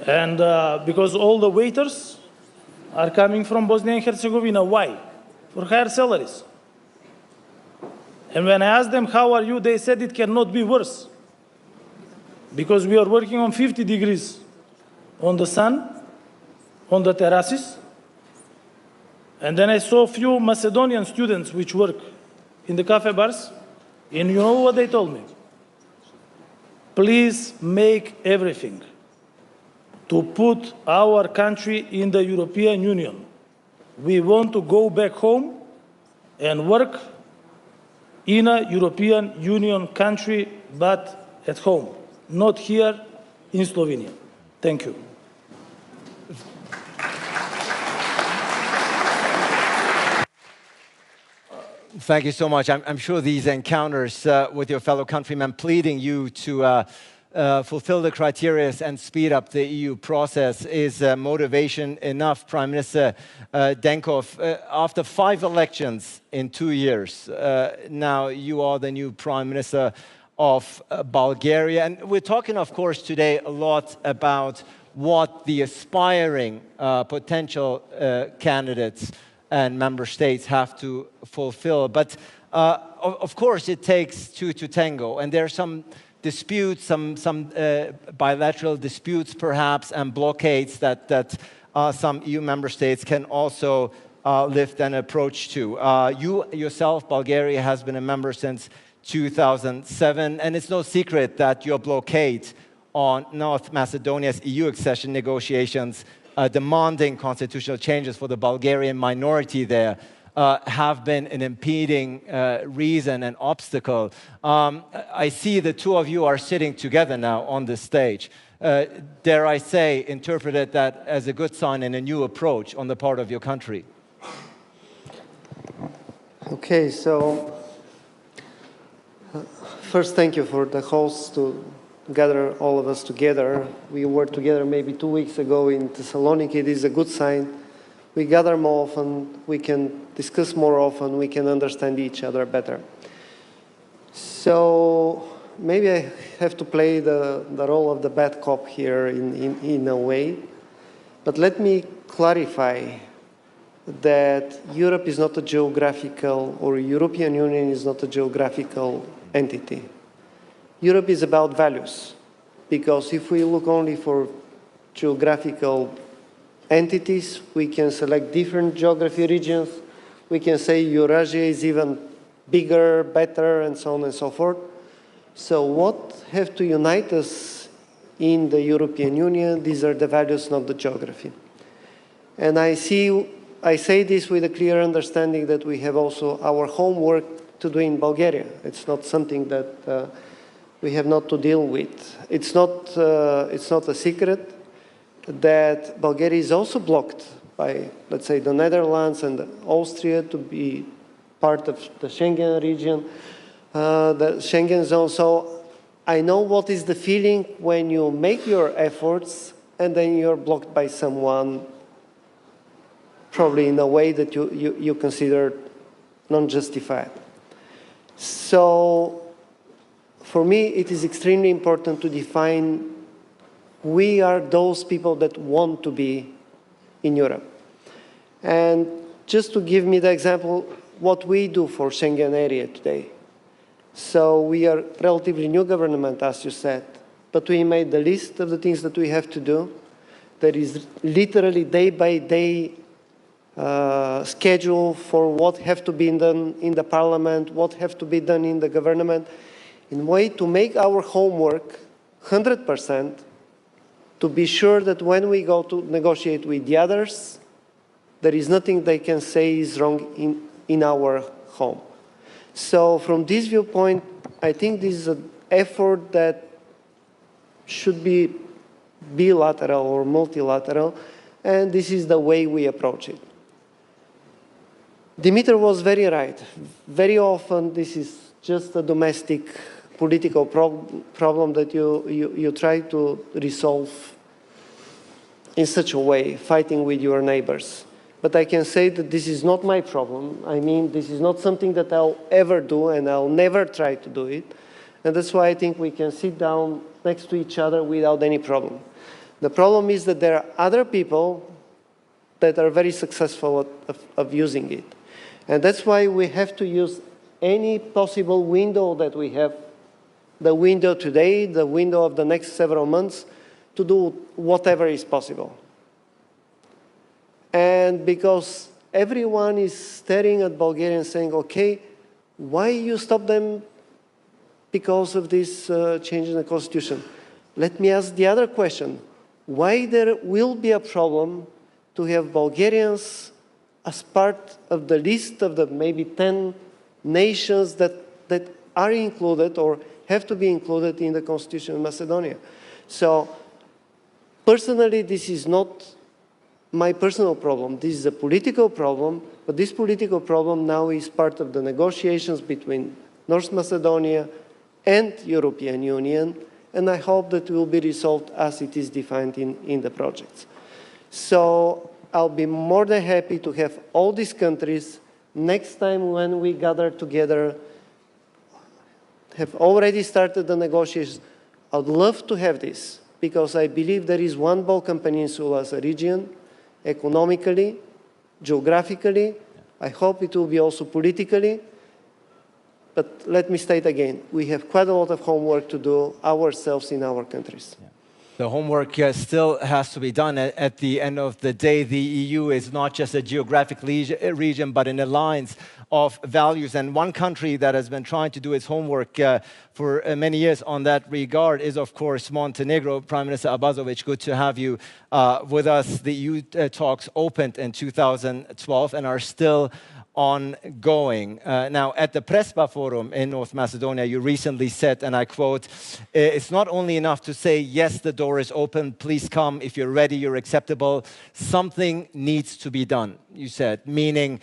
And because all the waiters are coming from Bosnia and Herzegovina. Why? For higher salaries. And when I asked them, how are you? They said it cannot be worse. Because we are working on 50 degrees on the sun, on the terraces. And then I saw a few Macedonian students which work in the cafe bars. And you know what they told me? Please make everything to put our country in the European Union. We want to go back home and work in a European Union country, but at home, not here in Slovenia. Thank you. Thank you so much. I'm sure these encounters with your fellow countrymen pleading you to fulfill the criteria and speed up the EU process is motivation enough. Prime Minister Denkov, after 5 elections in 2 years, now you are the new Prime Minister of Bulgaria. And we're talking, of course, today a lot about what the aspiring potential candidates and member states have to fulfill. But of course, it takes two to tango. And there are some disputes, some bilateral disputes perhaps, and blockades that some EU member states can also lift an approach to. You yourself, Bulgaria, has been a member since 2007, and it's no secret that your blockade on North Macedonia's EU accession negotiations, demanding constitutional changes for the Bulgarian minority there, have been an impeding reason and obstacle. I see the two of you are sitting together now on this stage. Dare I say, interpreted that as a good sign and a new approach on the part of your country? Okay, so first, thank you for the host to gather all of us together. We were together maybe 2 weeks ago in Thessaloniki. It is a good sign. We gather more often, we can discuss more often, we can understand each other better. So maybe I have to play the role of the bad cop here in a way, but let me clarify that Europe is not a geographical, or European Union is not a geographical entity. Europe is about values, because if we look only for geographical entities, we can select different geography regions. We can say Eurasia is even bigger, better, and so on and so forth. So what have to unite us in the European Union? These are the values, not the geography. And I say this with a clear understanding that we have also our homework to do in Bulgaria. It's not something that we have not to deal with. It's not a secret that Bulgaria is also blocked by, let's say, the Netherlands and Austria to be part of the Schengen region, the Schengen zone. So I know what is the feeling when you make your efforts and then you're blocked by someone, probably in a way that you consider non-justified. So for me, it is extremely important to define we are those people that want to be in Europe. And just to give me the example, what we do for Schengen area today. So we are relatively new government, as you said, but we made the list of the things that we have to do. There is literally day-by-day schedule for what have to be done in the parliament, what have to be done in the government, in a way to make our homework 100%, to be sure that when we go to negotiate with the others, there is nothing they can say is wrong in our home. So from this viewpoint, I think this is an effort that should be bilateral or multilateral, and this is the way we approach it. Dimitar was very right. Very often this is just a domestic political problem that you try to resolve in such a way, fighting with your neighbors. But I can say that this is not my problem. I mean, this is not something that I'll ever do, and I'll never try to do it. And that's why I think we can sit down next to each other without any problem. The problem is that there are other people that are very successful of using it. And that's why we have to use any possible window that we have, the window today, the window of the next several months, to do whatever is possible. And because everyone is staring at Bulgaria and saying, okay, why you stop them because of this change in the constitution? Let me ask the other question. Why there will be a problem to have Bulgarians as part of the list of the maybe 10 nations that are included or have to be included in the Constitution of Macedonia? So personally, this is not my personal problem. This is a political problem, but this political problem now is part of the negotiations between North Macedonia and European Union, and I hope that it will be resolved as it is defined in the projects. So I'll be more than happy to have all these countries next time when we gather together, have already started the negotiations. I'd love to have this, because I believe there is one Balkan Peninsula as a region, economically, geographically. I hope it will be also politically. But let me state again, we have quite a lot of homework to do ourselves in our countries. Yeah. The homework still has to be done. At the end of the day, the EU is not just a geographic region, but an alliance of values. And one country that has been trying to do its homework for many years on that regard is, of course, Montenegro. Prime Minister Abazovic, good to have you with us. The EU talks opened in 2012 and are still ongoing. Now, at the Prespa Forum in North Macedonia, you recently said, and I quote, "It's not only enough to say, yes, the door is open, please come, if you're ready, you're acceptable. Something needs to be done," you said, meaning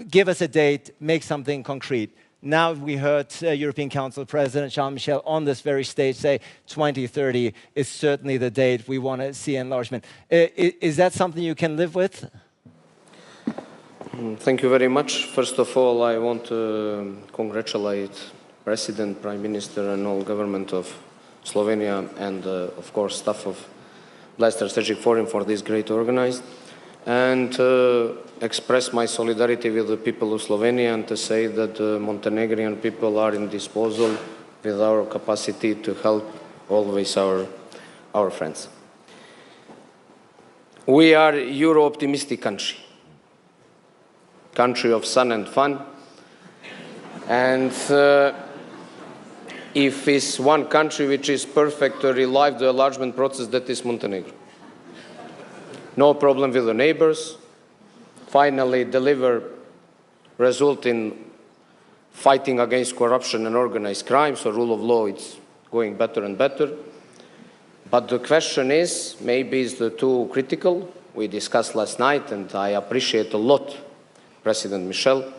give us a date, make something concrete. Now we heard European Council President Charles Michel on this very stage say 2030 is certainly the date we want to see enlargement. Is that something you can live with? Thank you very much. First of all, I want to congratulate President, Prime Minister, and all government of Slovenia, and of course staff of Bilateral Strategic Forum for this great organized, and express my solidarity with the people of Slovenia and to say that the Montenegrin people are in disposal with our capacity to help always our friends. We are a Euro-optimistic country of sun and fun, and if it's one country which is perfect to relive the enlargement process, that is Montenegro. No problem with the neighbors, finally deliver result in fighting against corruption and organized crime, so rule of law is going better and better. But the question is, maybe it's too critical. We discussed last night, and I appreciate a lot President Michel,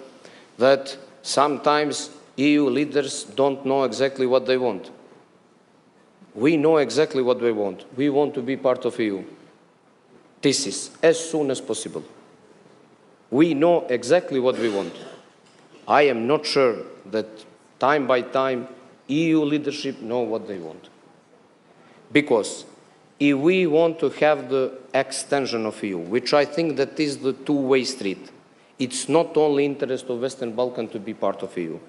that sometimes EU leaders don't know exactly what they want. We know exactly what we want. We want to be part of EU. This is as soon as possible. We know exactly what we want. I am not sure that time by time EU leadership know what they want. Because if we want to have the extension of EU, which I think that is the two-way street, it's not only interest of Western Balkan to be part of EU.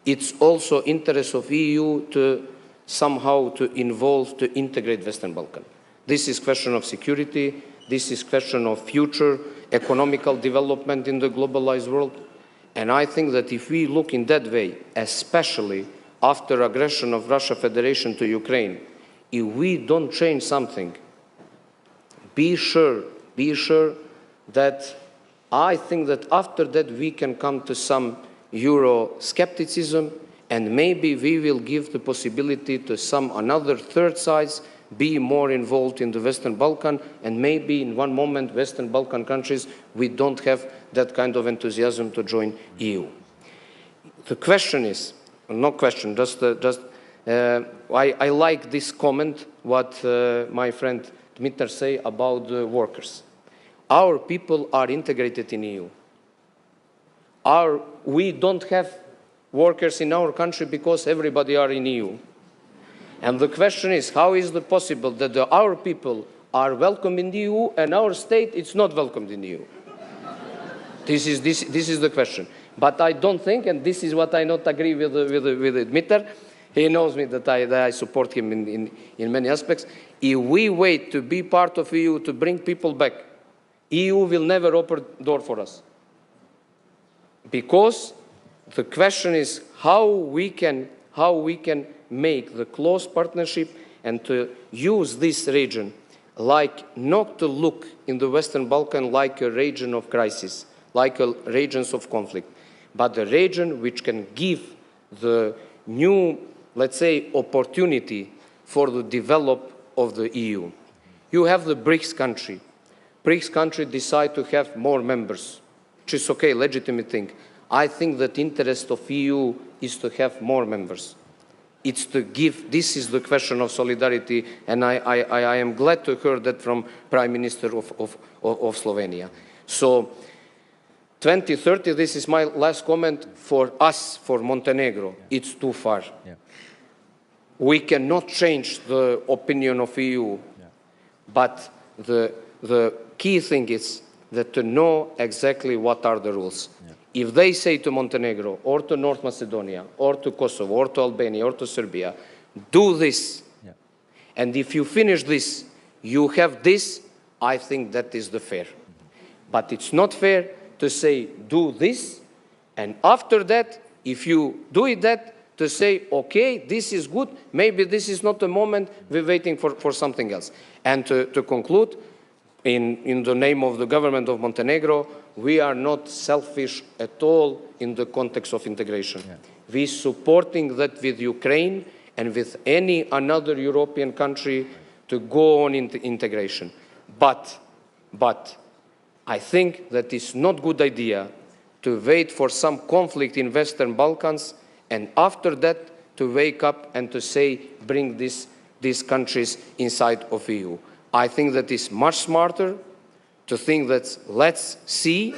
It's also interest of EU to somehow to involve, to integrate Western Balkan. This is question of security. This is question of future economical development in the globalized world. And I think that if we look in that way, especially after aggression of Russia Federation to Ukraine, if we don't change something, be sure that I think that after that we can come to some Euro-skepticism, and maybe we will give the possibility to some another third sides be more involved in the Western Balkan, and maybe in one moment Western Balkan countries, we don't have that kind of enthusiasm to join EU. The question is, no question, I like this comment, what my friend Dmitry say about the workers. Our people are integrated in EU. We don't have workers in our country because everybody are in EU. And the question is, how is it possible that our people are welcome in the EU and our state is not welcomed in the EU? This is the question. But I don't think, and this is what I not agree with Dmitry, he knows me that I support him in many aspects. If we wait to be part of EU to bring people back, EU will never open the door for us. Because the question is how we can make the close partnership and to use this region like not to look in the Western Balkan like a region of crisis, like a regions of conflict, but a region which can give the new, let's say, opportunity for the development of the EU. You have the BRICS country. BRICS country decide to have more members, which is okay, legitimate thing. I think that interest of EU is to have more members. It's to give, this is the question of solidarity, and I am glad to hear that from Prime Minister of Slovenia. So 2030, this is my last comment for us, for Montenegro. Yeah. It's too far. Yeah. We cannot change the opinion of EU, yeah. But the key thing is that to know exactly what are the rules. Yeah. If they say to Montenegro, or to North Macedonia, or to Kosovo, or to Albania, or to Serbia, do this, yeah. And if you finish this, you have this, I think that is the fair. Mm-hmm. But it's not fair to say, do this, and after that, if you do it that, to say, okay, this is good, maybe this is not the moment, we're waiting for something else. And to conclude, in the name of the government of Montenegro, we are not selfish at all in the context of integration. Yeah. We're supporting that with Ukraine and with any another European country to go on into integration. But I think that it's not a good idea to wait for some conflict in Western Balkans and after that to wake up and to say, bring these countries inside of EU. I think that is much smarter to think that let's see,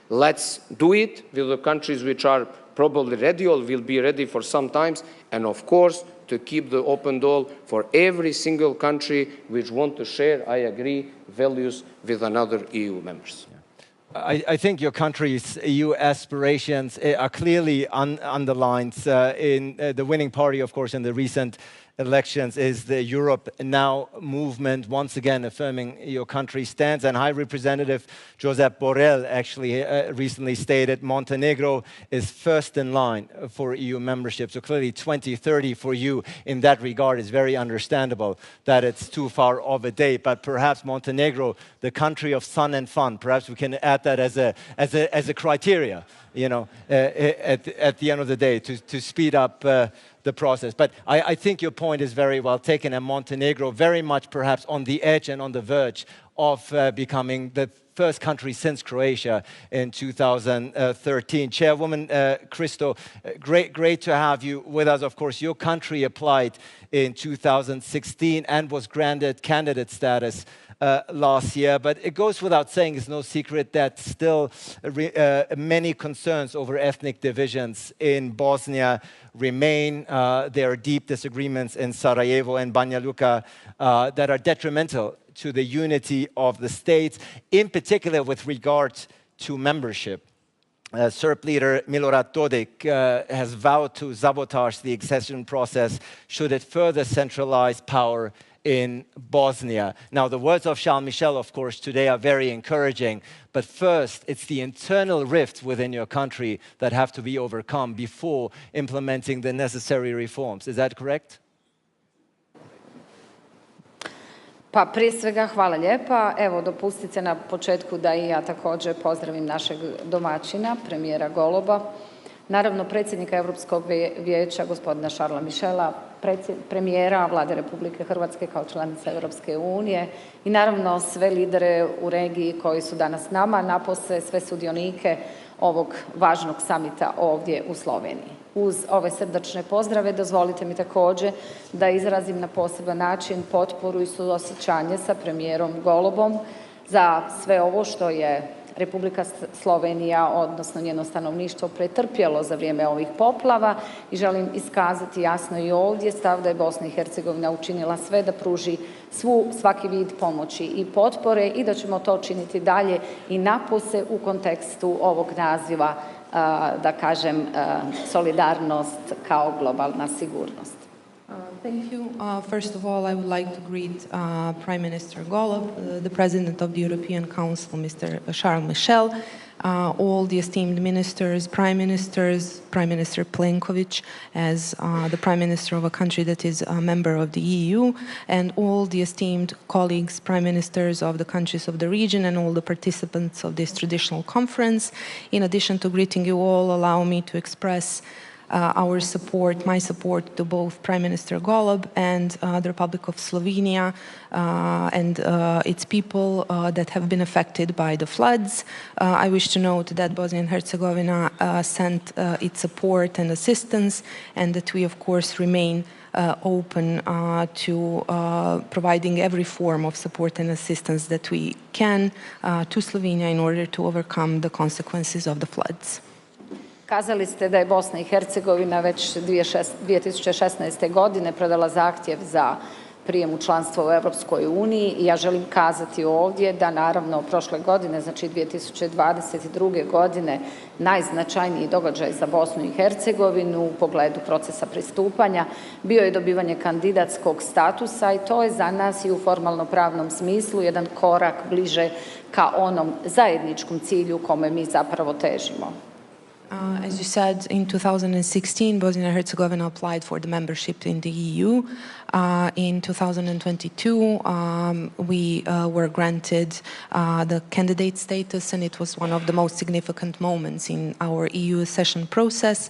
let's do it with the countries which are probably ready or will be ready for some times, and of course to keep the open door for every single country which want to share, I agree, values with another EU members. I think your country's EU aspirations are clearly underlined in the winning party, of course, in the recent elections is the Europe Now movement, once again affirming your country's stance. And High Representative Josep Borrell actually recently stated Montenegro is first in line for EU membership. So clearly 2030 for you in that regard is very understandable that it's too far of a date. But perhaps Montenegro, the country of sun and fun, perhaps we can add that as a criteria, you know, at the end of the day to speed up the process. But I think your point is very well taken, and Montenegro very much perhaps on the edge and on the verge of becoming the first country since Croatia in 2013. Chairwoman Christo, great to have you with us. Of course, your country applied in 2016 and was granted candidate status last year, but it goes without saying, it's no secret that still many concerns over ethnic divisions in Bosnia remain. There are deep disagreements in Sarajevo and Banja Luka that are detrimental to the unity of the states, in particular with regard to membership. Serb leader Milorad Dodik has vowed to sabotage the accession process should it further centralize power in Bosnia. Now, the words of Charles Michel, of course, today are very encouraging, but first, it's the internal rifts within your country that have to be overcome before implementing the necessary reforms. Is that correct? Pa prije svega hvala lijepa. Evo, dopustite na početku da i ja također pozdravim našeg domaćina, premijera Goloba, naravno predsjednika Europskog vijeća, gospodina Charlesa Michela, premijera Vlade Republike Hrvatske kao članica Europske unije i naravno sve lidere u regiji koji su danas s nama, napose sve sudionike ovog važnog samita ovdje u Sloveniji. Uz ove srdačne pozdrave dozvolite mi također da izrazim na poseban način potporu i suosjećanje sa premijerom Golobom za sve ovo što je Republika Slovenija, odnosno njeno stanovništvo, pretrpjelo za vrijeme ovih poplava i želim iskazati jasno i ovdje stav da je Bosna i Hercegovina učinila sve da pruži svaki vid pomoći i potpore i da ćemo to činiti dalje i napose u kontekstu ovog naziva, da kažem, solidarnost kao globalna sigurnost. Thank you. First of all, I would like to greet Prime Minister Golob, the President of the European Council, Mr. Charles Michel, all the esteemed ministers, Prime Minister Plenković as the Prime Minister of a country that is a member of the EU, and all the esteemed colleagues, Prime Ministers of the countries of the region, and all the participants of this traditional conference. In addition to greeting you all, allow me to express our support, my support to both Prime Minister Golob and the Republic of Slovenia and its people that have been affected by the floods. I wish to note that Bosnia and Herzegovina sent its support and assistance, and that we, of course, remain open to providing every form of support and assistance that we can to Slovenia in order to overcome the consequences of the floods. Kazali ste da je Bosna i Hercegovina već 2016. godine predala zahtjev za prijem u članstvo u Europskoj uniji i ja želim kazati ovdje da naravno prošle godine, znači 2022. godine, najznačajniji događaj za Bosnu i Hercegovinu u pogledu procesa pristupanja bio je dobivanje kandidatskog statusa i to je za nas i u formalno-pravnom smislu jedan korak bliže ka onom zajedničkom cilju kome mi zapravo težimo. As you said, in 2016, Bosnia and Herzegovina applied for the membership in the EU. In 2022, we were granted the candidate status, and it was one of the most significant moments in our EU accession process,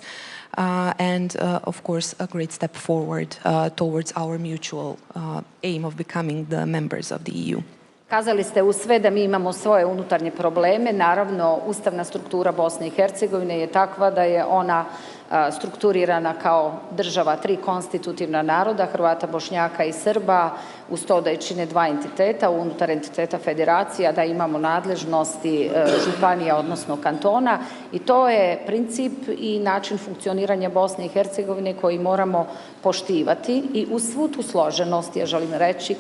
and of course, a great step forward towards our mutual aim of becoming the members of the EU. Kazali ste uz sve da mi imamo svoje unutarnje probleme. Naravno, ustavna struktura Bosne i Hercegovine je takva da je ona strukturirana kao država 3 konstitutivna naroda, Hrvata, Bošnjaka i Srba, uz to da je čine 2 entiteta, unutar entiteta federacija, da imamo nadležnosti županija, odnosno kantona, i to je princip i način funkcioniranja Bosne i Hercegovine koji moramo poštivati. I uz svu tu složenost, ja želim reći,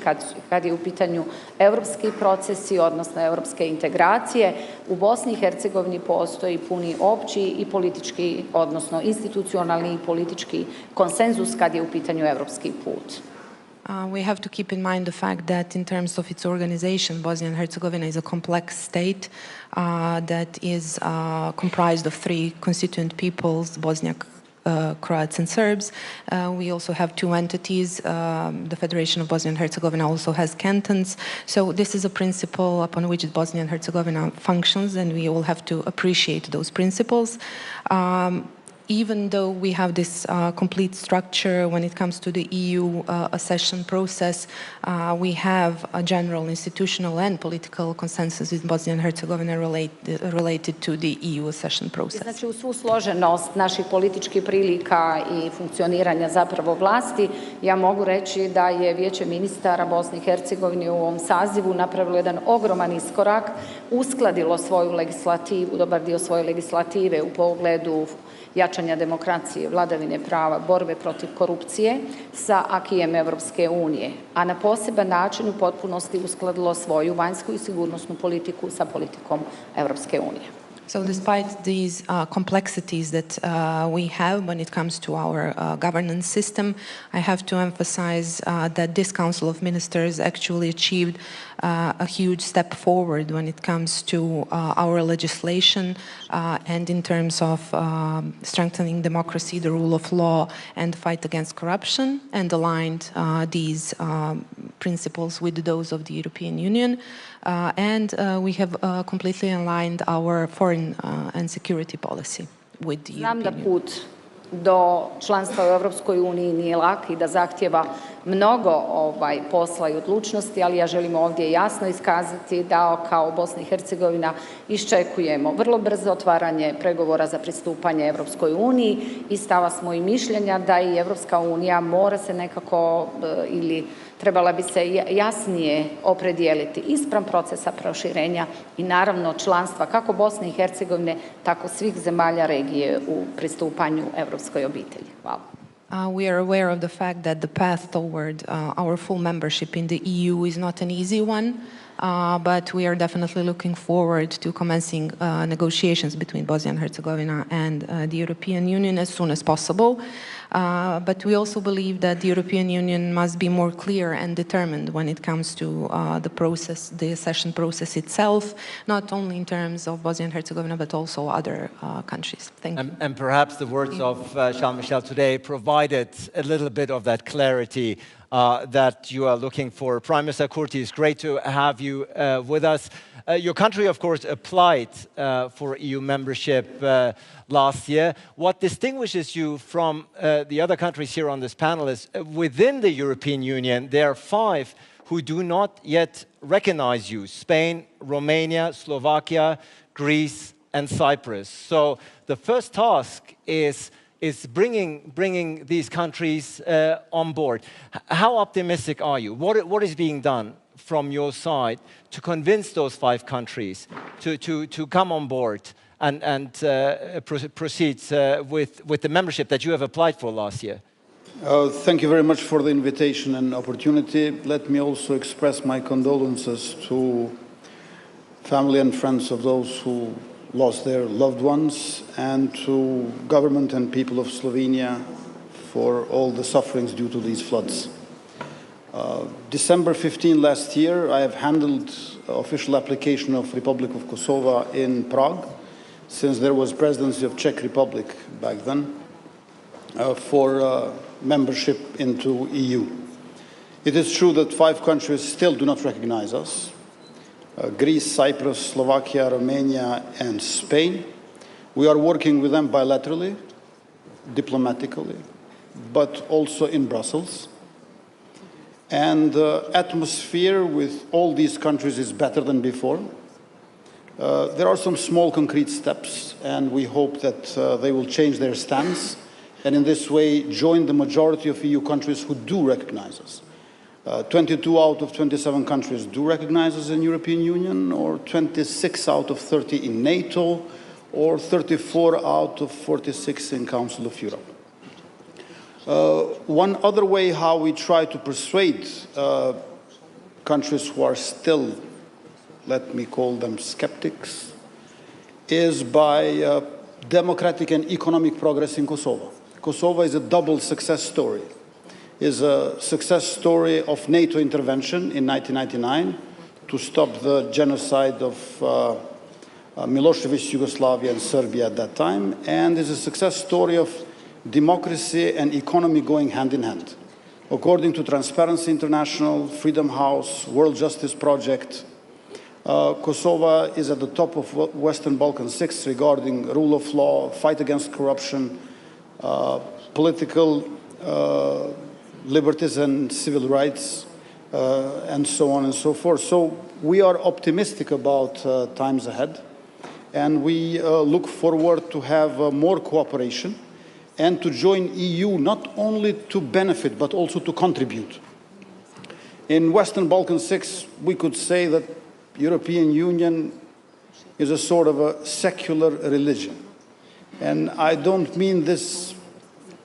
kad je u pitanju evropski procesi, odnosno evropske integracije, u Bosni i Hercegovini postoji puni opći i politički, odnosno institucionalni i politički konsenzus kad je u pitanju evropski put. We have to keep in mind the fact that in terms of its organization, Bosnia and Herzegovina is a complex state that is comprised of 3 constituent peoples, Bosniak, Croats and Serbs. We also have 2 entities. The Federation of Bosnia and Herzegovina also has cantons. So this is a principle upon which Bosnia and Herzegovina functions, and we all have to appreciate those principles. Even though we have this complete structure when it comes to the EU accession process, we have a general institutional and political consensus in Bosnia and Herzegovina related to the EU accession process. Znači, u svu složenost naših političkih prilika i funkcioniranja zapravo vlasti, ja mogu reći da je Vijeće ministara Bosne i Hercegovine u ovom sazivu napravilo jedan ogroman iskorak, uskladilo svoju legislativu, dobar dio svoje legislative u pogledu jačanja demokracije, vladavine prava, borbe protiv korupcije sa akijem Evropske unije, a na poseban način u potpunosti uskladilo svoju vanjsku i sigurnosnu politiku sa politikom Evropske unije. So despite these complexities that we have when it comes to our governance system, I have to emphasize that this Council of Ministers actually achieved a huge step forward when it comes to our legislation and in terms of strengthening democracy, the rule of law, and the fight against corruption, and aligned these principles with those of the European Union. And we have completely aligned our foreign and security policy with the European Union. Znam da put do članstva u Evropskoj uniji nije lak i da zahtjeva mnogo posla i odlučnosti, ali ja želim ovdje jasno iskazati da kao Bosna i Hercegovina iščekujemo vrlo brzo otvaranje pregovora za pristupanje Evropskoj uniji i stava smo i mišljenja da i Evropska unija mora se nekako ili trebala bi se jasnije opredijeliti ispram procesa proširenja i naravno članstva kako Bosne i Hercegovine, tako svih zemalja regije u pristupanju evropskoj obitelji. Hvala. We are aware of the fact that the path toward our full membership in the EU is not an easy one, but we are definitely looking forward to commencing negotiations between Bosnia and Herzegovina and the European Union as soon as possible. But we also believe that the European Union must be more clear and determined when it comes to the accession process itself, not only in terms of Bosnia and Herzegovina, but also other countries. Thank you. And perhaps the words of Charles Michel today provided a little bit of that clarity that you are looking for. Prime Minister Kurti, it's great to have you with us. Your country, of course, applied for EU membership last year. What distinguishes you from the other countries here on this panel is within the European Union, there are 5 who do not yet recognize you: Spain, Romania, Slovakia, Greece, and Cyprus. So the first task is bringing these countries on board. How optimistic are you? What is being done from your side to convince those 5 countries to come on board and proceed with the membership that you have applied for last year? Thank you very much for the invitation and opportunity. Let me also express my condolences to family and friends of those who lost their loved ones, and to government and people of Slovenia for all the sufferings due to these floods. December 15 last year, I have handled official application of Republic of Kosovo in Prague, since there was presidency of Czech Republic back then, for membership into EU. It is true that 5 countries still do not recognize us: Greece, Cyprus, Slovakia, Romania, and Spain. We are working with them bilaterally, diplomatically, but also in Brussels. And the atmosphere with all these countries is better than before. There are some small concrete steps, and we hope that they will change their stance, and in this way join the majority of EU countries who do recognize us. 22 out of 27 countries do recognize us in European Union, or 26 out of 30 in NATO, or 34 out of 46 in Council of Europe. One other way how we try to persuade countries who are still, let me call them skeptics, is by democratic and economic progress in Kosovo. Kosovo is a double success story. Is a success story of NATO intervention in 1999 to stop the genocide of Milosevic, Yugoslavia, and Serbia at that time, and is a success story of democracy and economy going hand in hand. According to Transparency International, Freedom House, World Justice Project, Kosovo is at the top of Western Balkan 6 regarding rule of law, fight against corruption, political liberties and civil rights, and so on and so forth. So we are optimistic about times ahead, and we look forward to have more cooperation and to join EU not only to benefit but also to contribute. In Western Balkan 6, we could say that European Union is a sort of a secular religion. And I don't mean this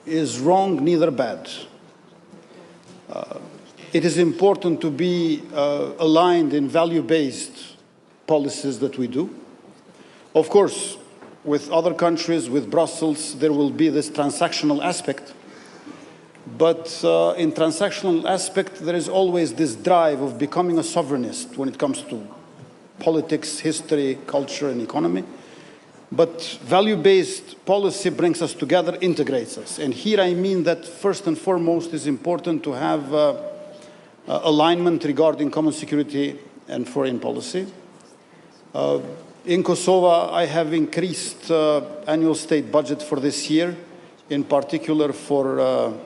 is wrong, neither bad. It is important to be aligned in value-based policies that we do. Of course, with other countries, with Brussels, there will be this transactional aspect. But in transactional aspect, there is always this drive of becoming a sovereignist when it comes to politics, history, culture, and economy. But value-based policy brings us together, integrates us. And here I mean that first and foremost it's important to have alignment regarding common security and foreign policy. In Kosovo, I have increased annual state budget for this year, in particular for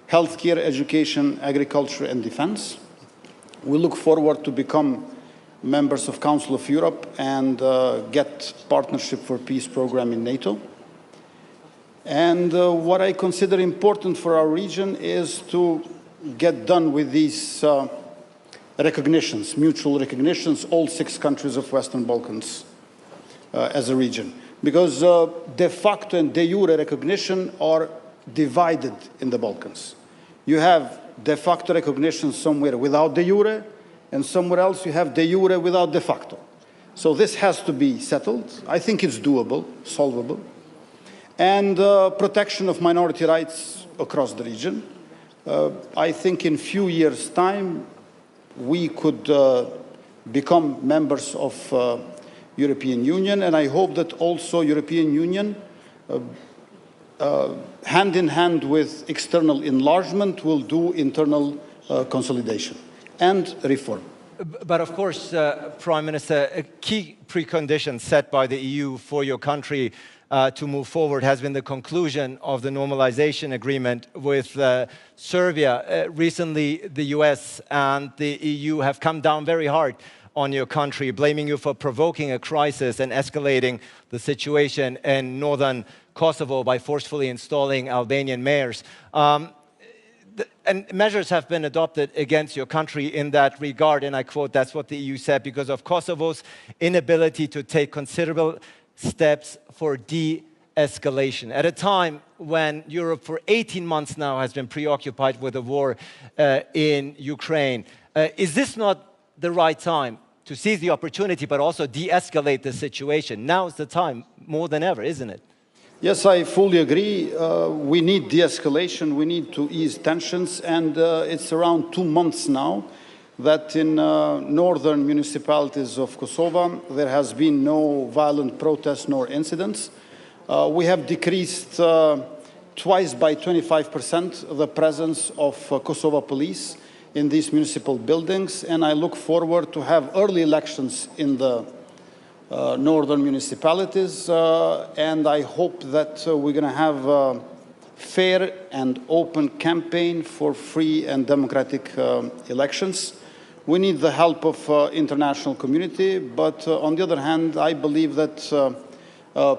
healthcare, education, agriculture, and defense. We look forward to become members of Council of Europe and get Partnership for Peace program in NATO. And what I consider important for our region is to get done with these recognitions, mutual recognitions, all 6 countries of Western Balkans as a region. Because de facto and de jure recognition are divided in the Balkans. You have de facto recognition somewhere without de jure, and somewhere else you have de jure without de facto. So this has to be settled. I think it's doable, solvable. And protection of minority rights across the region. I think in few years' time, we could become members of European Union, and I hope that also European Union, hand in hand with external enlargement, will do internal consolidation and reform. But of course, Prime Minister, a key precondition set by the EU for your country to move forward has been the conclusion of the normalization agreement with Serbia. Recently, the US and the EU have come down very hard on your country, blaming you for provoking a crisis and escalating the situation in northern Kosovo by forcefully installing Albanian mayors. And measures have been adopted against your country in that regard, and I quote, that's what the EU said, because of Kosovo's inability to take considerable steps for de-escalation. At a time when Europe for 18 months now has been preoccupied with the war in Ukraine, is this not the right time to seize the opportunity but also de-escalate the situation? Now is the time more than ever, isn't it? Yes, I fully agree. We need de-escalation, we need to ease tensions, and it's around 2 months now that in northern municipalities of Kosovo there has been no violent protests nor incidents. We have decreased twice by 25% the presence of Kosovo police in these municipal buildings, and I look forward to have early elections in the northern municipalities, and I hope that we're going to have a fair and open campaign for free and democratic elections. We need the help of international community, but on the other hand, I believe that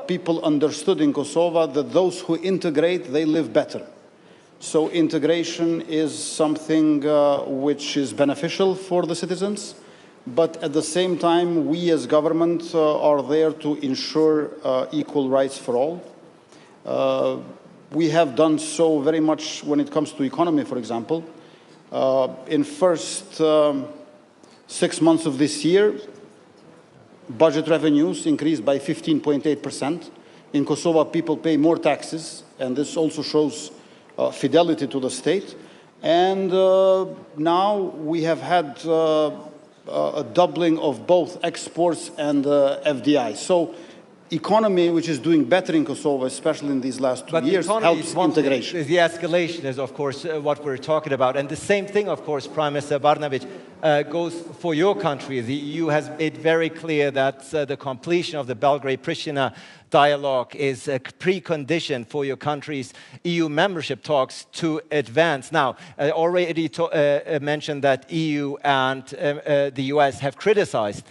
people understood in Kosovo that those who integrate, they live better. So integration is something which is beneficial for the citizens, but at the same time, we as government are there to ensure equal rights for all. We have done so very much when it comes to economy, for example. In first 6 months of this year, budget revenues increased by 15.8%. In Kosovo, people pay more taxes, and this also shows fidelity to the state. And now we have had a doubling of both exports and FDI. So economy, which is doing better in Kosovo, especially in these last 2 years, helps integration. The escalation is, of course, what we're talking about. And the same thing, of course, Prime Minister Barnavic, goes for your country. The EU has made very clear that the completion of the Belgrade-Pristina dialogue is a precondition for your country's EU membership talks to advance. Now, I already mentioned that EU and the US have criticized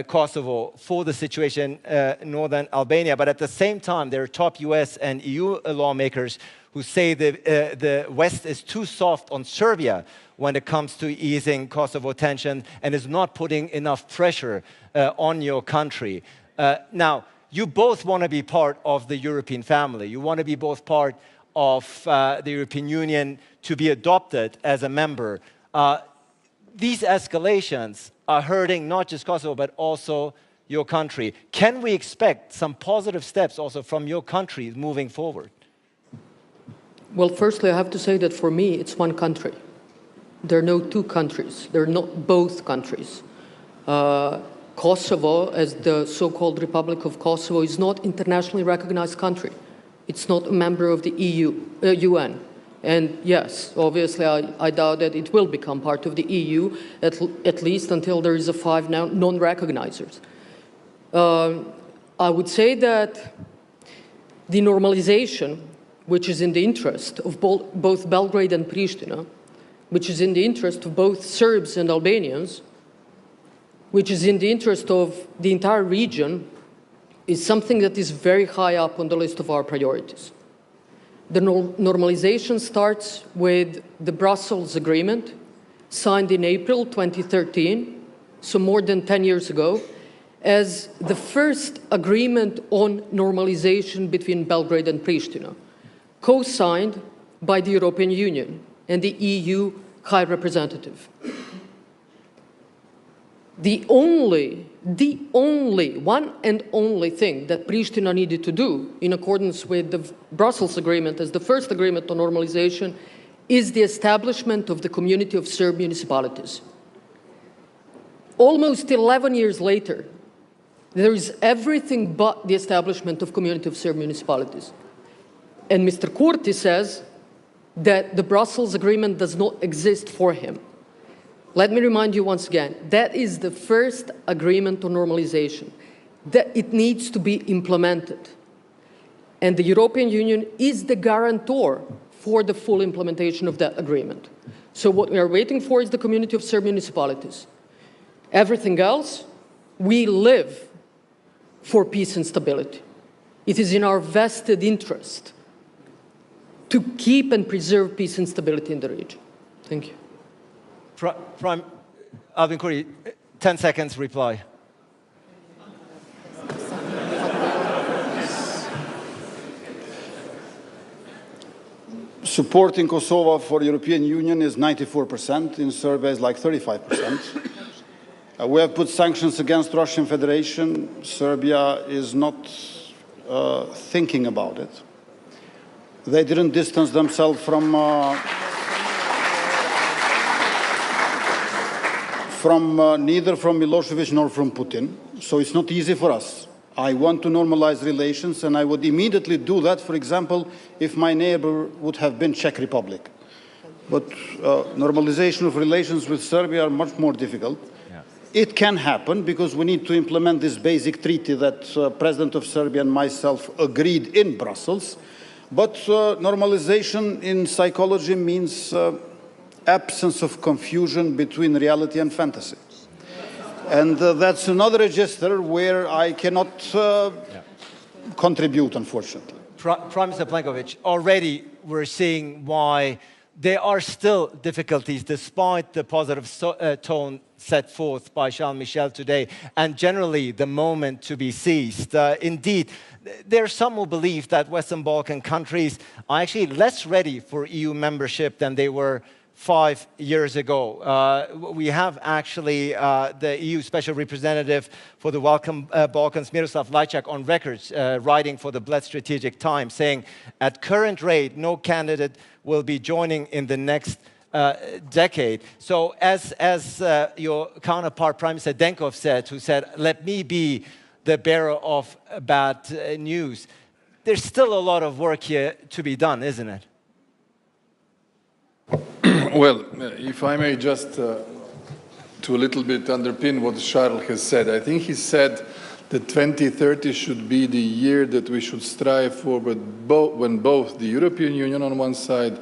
Kosovo for the situation in northern Albania. But at the same time, there are top US and EU lawmakers who say the West is too soft on Serbia when it comes to easing Kosovo tension and is not putting enough pressure on your country. Now, you both want to be part of the European family. You want to be both part of the European Union to be adopted as a member. These escalations are hurting not just Kosovo, but also your country. Can we expect some positive steps also from your country moving forward? Well, firstly, I have to say that for me, it's one country. There are no two countries. There are not both countries. Kosovo, as the so-called Republic of Kosovo, is not internationally recognized country. It's not a member of the UN. And yes, obviously, I doubt that it will become part of the EU, at least until there is a 5 non-recognizers. I would say that the normalization, which is in the interest of both Belgrade and Pristina, which is in the interest of both Serbs and Albanians, which is in the interest of the entire region, is something that is very high up on the list of our priorities. The normalization starts with the Brussels Agreement, signed in April 2013, so more than 10 years ago, as the first agreement on normalization between Belgrade and Pristina, co-signed by the European Union and the EU High Representative. The only one and only thing that Pristina needed to do in accordance with the Brussels Agreement as the first agreement on normalization is the establishment of the Community of Serb Municipalities. Almost 11 years later, there is everything but the establishment of Community of Serb Municipalities. And Mr. Kurti says that the Brussels Agreement does not exist for him. Let me remind you once again, that is the first agreement on normalization, that it needs to be implemented. And the European Union is the guarantor for the full implementation of that agreement. So what we are waiting for is the Community of Serb Municipalities. Everything else, we live for peace and stability. It is in our vested interest to keep and preserve peace and stability in the region. Thank you. Prime Albin Kurti, 10 seconds reply. Support in Kosovo for European Union is 94%, in Serbia is like 35%. We have put sanctions against Russian Federation. Serbia is not thinking about it. They didn't distance themselves from neither from Milosevic nor from Putin, so it's not easy for us. I want to normalize relations, and I would immediately do that, for example, if my neighbor would have been Czech Republic. But normalization of relations with Serbia are much more difficult. Yeah. It can happen because we need to implement this basic treaty that President of Serbia and myself agreed in Brussels. But normalization in psychology means absence of confusion between reality and fantasy. And that's another register where I cannot contribute, unfortunately. Prime Minister Plenković, already we're seeing why there are still difficulties despite the positive tone set forth by Charles Michel today and generally the moment to be seized. Indeed, there are some who believe that Western Balkan countries are actually less ready for EU membership than they were 5 years ago. We have actually the EU Special Representative for the Balkans, Miroslav Lajčák, on record writing for the Bled Strategic Times, saying, at current rate, no candidate will be joining in the next decade. So as your counterpart, Prime Minister Denkov said, who said, let me be the bearer of bad news, there's still a lot of work here to be done, isn't it? Well, if I may just to a little bit underpin what Charles has said, I think he said that 2030 should be the year that we should strive for, but when both the European Union on one side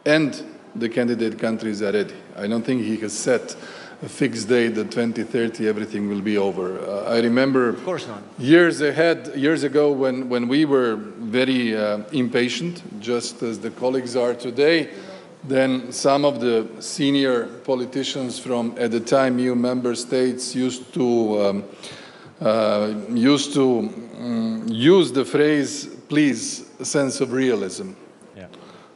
and the candidate countries are ready. I don't think he has set a fixed date that 2030 everything will be over. I remember of course not. years ago when we were very impatient, just as the colleagues are today, then some of the senior politicians from, at the time, EU member states used to use the phrase, please, sense of realism.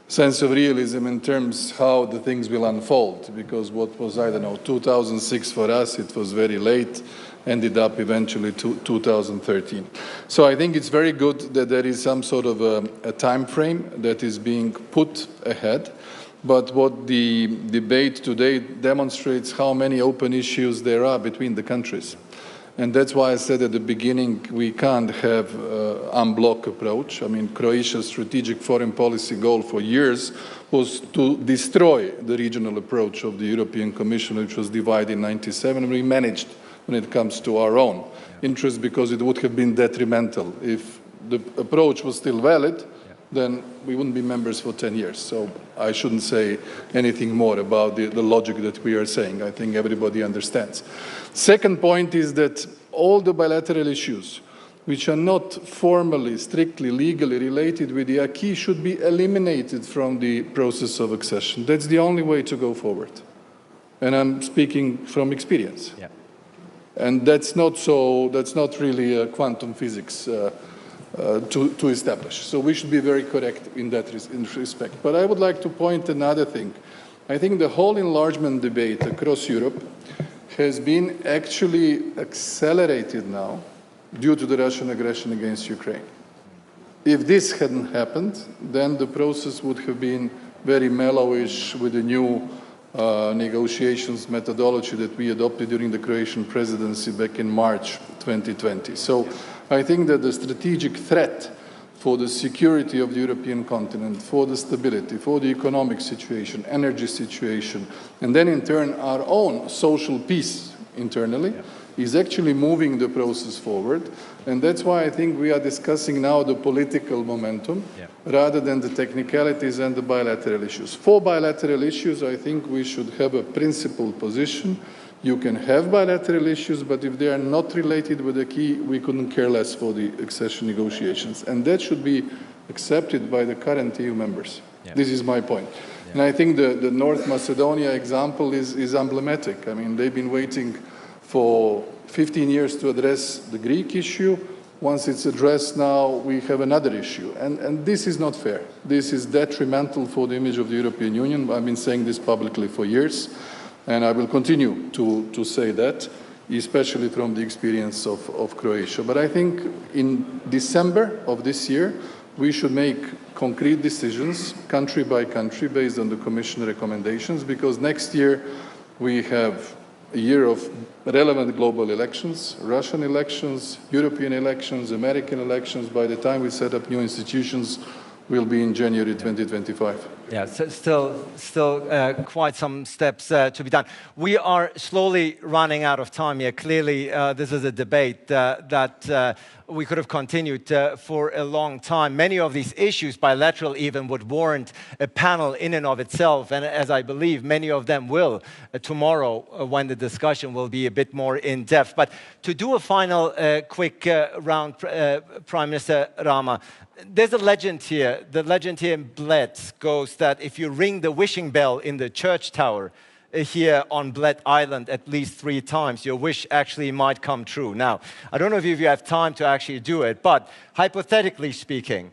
Sense of realism in terms how the things will unfold, because what was, I don't know, 2006 for us, it was very late, ended up eventually to 2013. So I think it's very good that there is some sort of a time frame that is being put ahead. But what the debate today demonstrates how many open issues there are between the countries. And that's why I said at the beginning we can't have unblock approach. I mean, Croatia's strategic foreign policy goal for years was to destroy the regional approach of the European Commission, which was divided in '97. We managed when it comes to our own interest because it would have been detrimental. If the approach was still valid, then we wouldn't be members for 10 years. So I shouldn't say anything more about the logic that we are saying. I think everybody understands. Second point is that all the bilateral issues which are not formally, strictly, legally related with the acquis should be eliminated from the process of accession. That's the only way to go forward. And I'm speaking from experience. Yeah. And that's not really quantum physics to establish. So we should be very correct in that respect. But I would like to point another thing. I think the whole enlargement debate across Europe has been actually accelerated now due to the Russian aggression against Ukraine. If this hadn't happened, then the process would have been very mellowish with the new negotiations methodology that we adopted during the Croatian presidency back in March 2020. So I think that the strategic threat for the security of the European continent, for the stability, for the economic situation, energy situation, and then in turn our own social peace internally, is actually moving the process forward. And that's why I think we are discussing now the political momentum rather than the technicalities and the bilateral issues. For bilateral issues, I think we should have a principled position. You can have bilateral issues, but if they are not related with the key, we couldn't care less for the accession negotiations. And that should be accepted by the current EU members. This is my point. And I think the North Macedonia example is emblematic. I mean, they've been waiting for 15 years to address the Greek issue. Once it's addressed now, we have another issue. And this is not fair. This is detrimental for the image of the European Union. I've been saying this publicly for years. And I will continue to say that, especially from the experience of Croatia. But I think in December of this year, we should make concrete decisions, country by country, based on the Commission recommendations, because next year we have a year of relevant global elections, Russian elections, European elections, American elections. By the time we set up new institutions, will be in January 2025. Yeah, so still quite some steps to be done. We are slowly running out of time here. Clearly, this is a debate that we could have continued for a long time. Many of these issues, bilateral even, would warrant a panel in and of itself, and as I believe many of them will tomorrow when the discussion will be a bit more in-depth. But to do a final quick round, Prime Minister Rama, there's a legend here. The legend here in Bled goes that if you ring the wishing bell in the church tower here on Bled Island at least 3 times, your wish actually might come true. Now, I don't know if you have time to actually do it, but hypothetically speaking,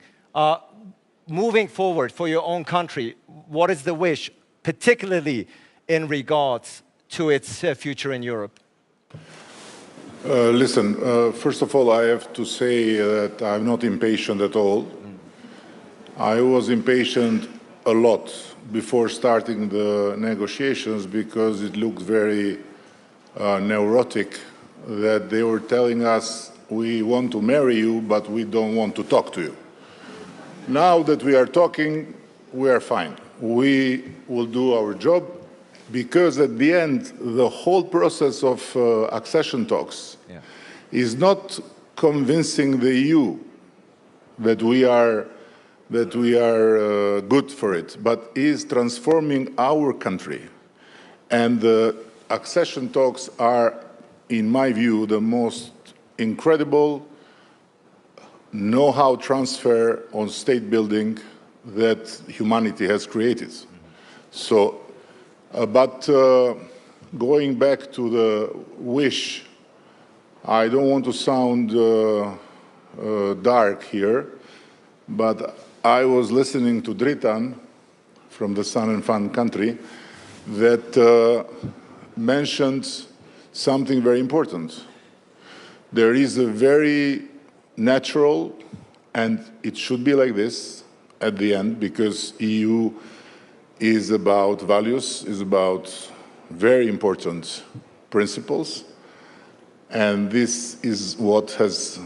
moving forward for your own country, what is the wish, particularly in regards to its future in Europe? Listen, first of all, I have to say that I'm not impatient at all. I was impatient a lot before starting the negotiations because it looked very neurotic that they were telling us, we want to marry you, but we don't want to talk to you. Now that we are talking, we are fine. We will do our job. Because at the end, the whole process of accession talks is not convincing the EU that we are good for it, but is transforming our country. And the accession talks are, in my view, the most incredible know-how transfer on state building that humanity has created. So. But going back to the wish, I don't want to sound dark here, but I was listening to Dritan from the Sun and Fun country that mentioned something very important. There is a very natural, and it should be like this at the end, because EU is about values, is about very important principles, and this is what has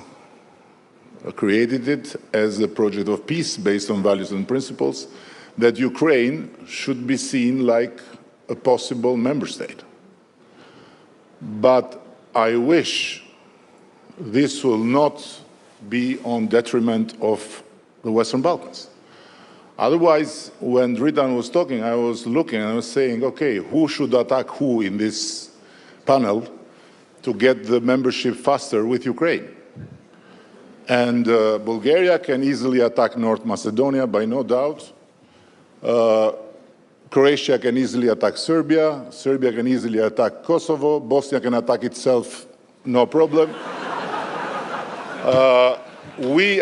created it as a project of peace based on values and principles, that Ukraine should be seen like a possible member state. But I wish this will not be on detriment of the Western Balkans. Otherwise, when Dritan was talking, I was looking and I was saying, okay, who should attack who in this panel to get the membership faster with Ukraine? And Bulgaria can easily attack North Macedonia, by no doubt. Croatia can easily attack Serbia. Serbia can easily attack Kosovo. Bosnia can attack itself, no problem.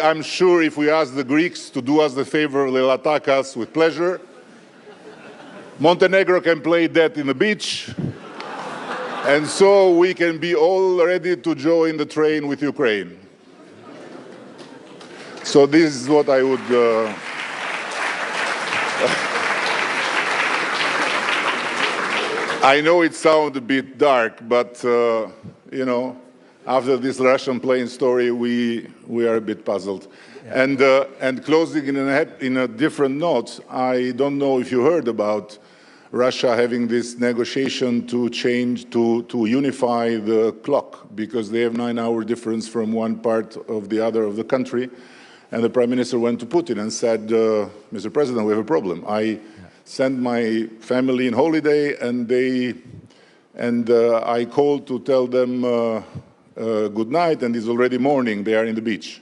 I'm sure if we ask the Greeks to do us the favor, they'll attack us with pleasure. Montenegro can play that in the beach. And so we can be all ready to join the train with Ukraine. So this is what I would... I know it sounds a bit dark, but, you know, after this Russian plane story, we are a bit puzzled. Yeah. And closing in a different note, I don't know if you heard about Russia having this negotiation to unify the clock, because they have 9-hour difference from one part of the other of the country. And the Prime Minister went to Putin and said, Mr. President, we have a problem. I sent my family in holiday, and I called to tell them good night, and it's already morning. They are in the beach.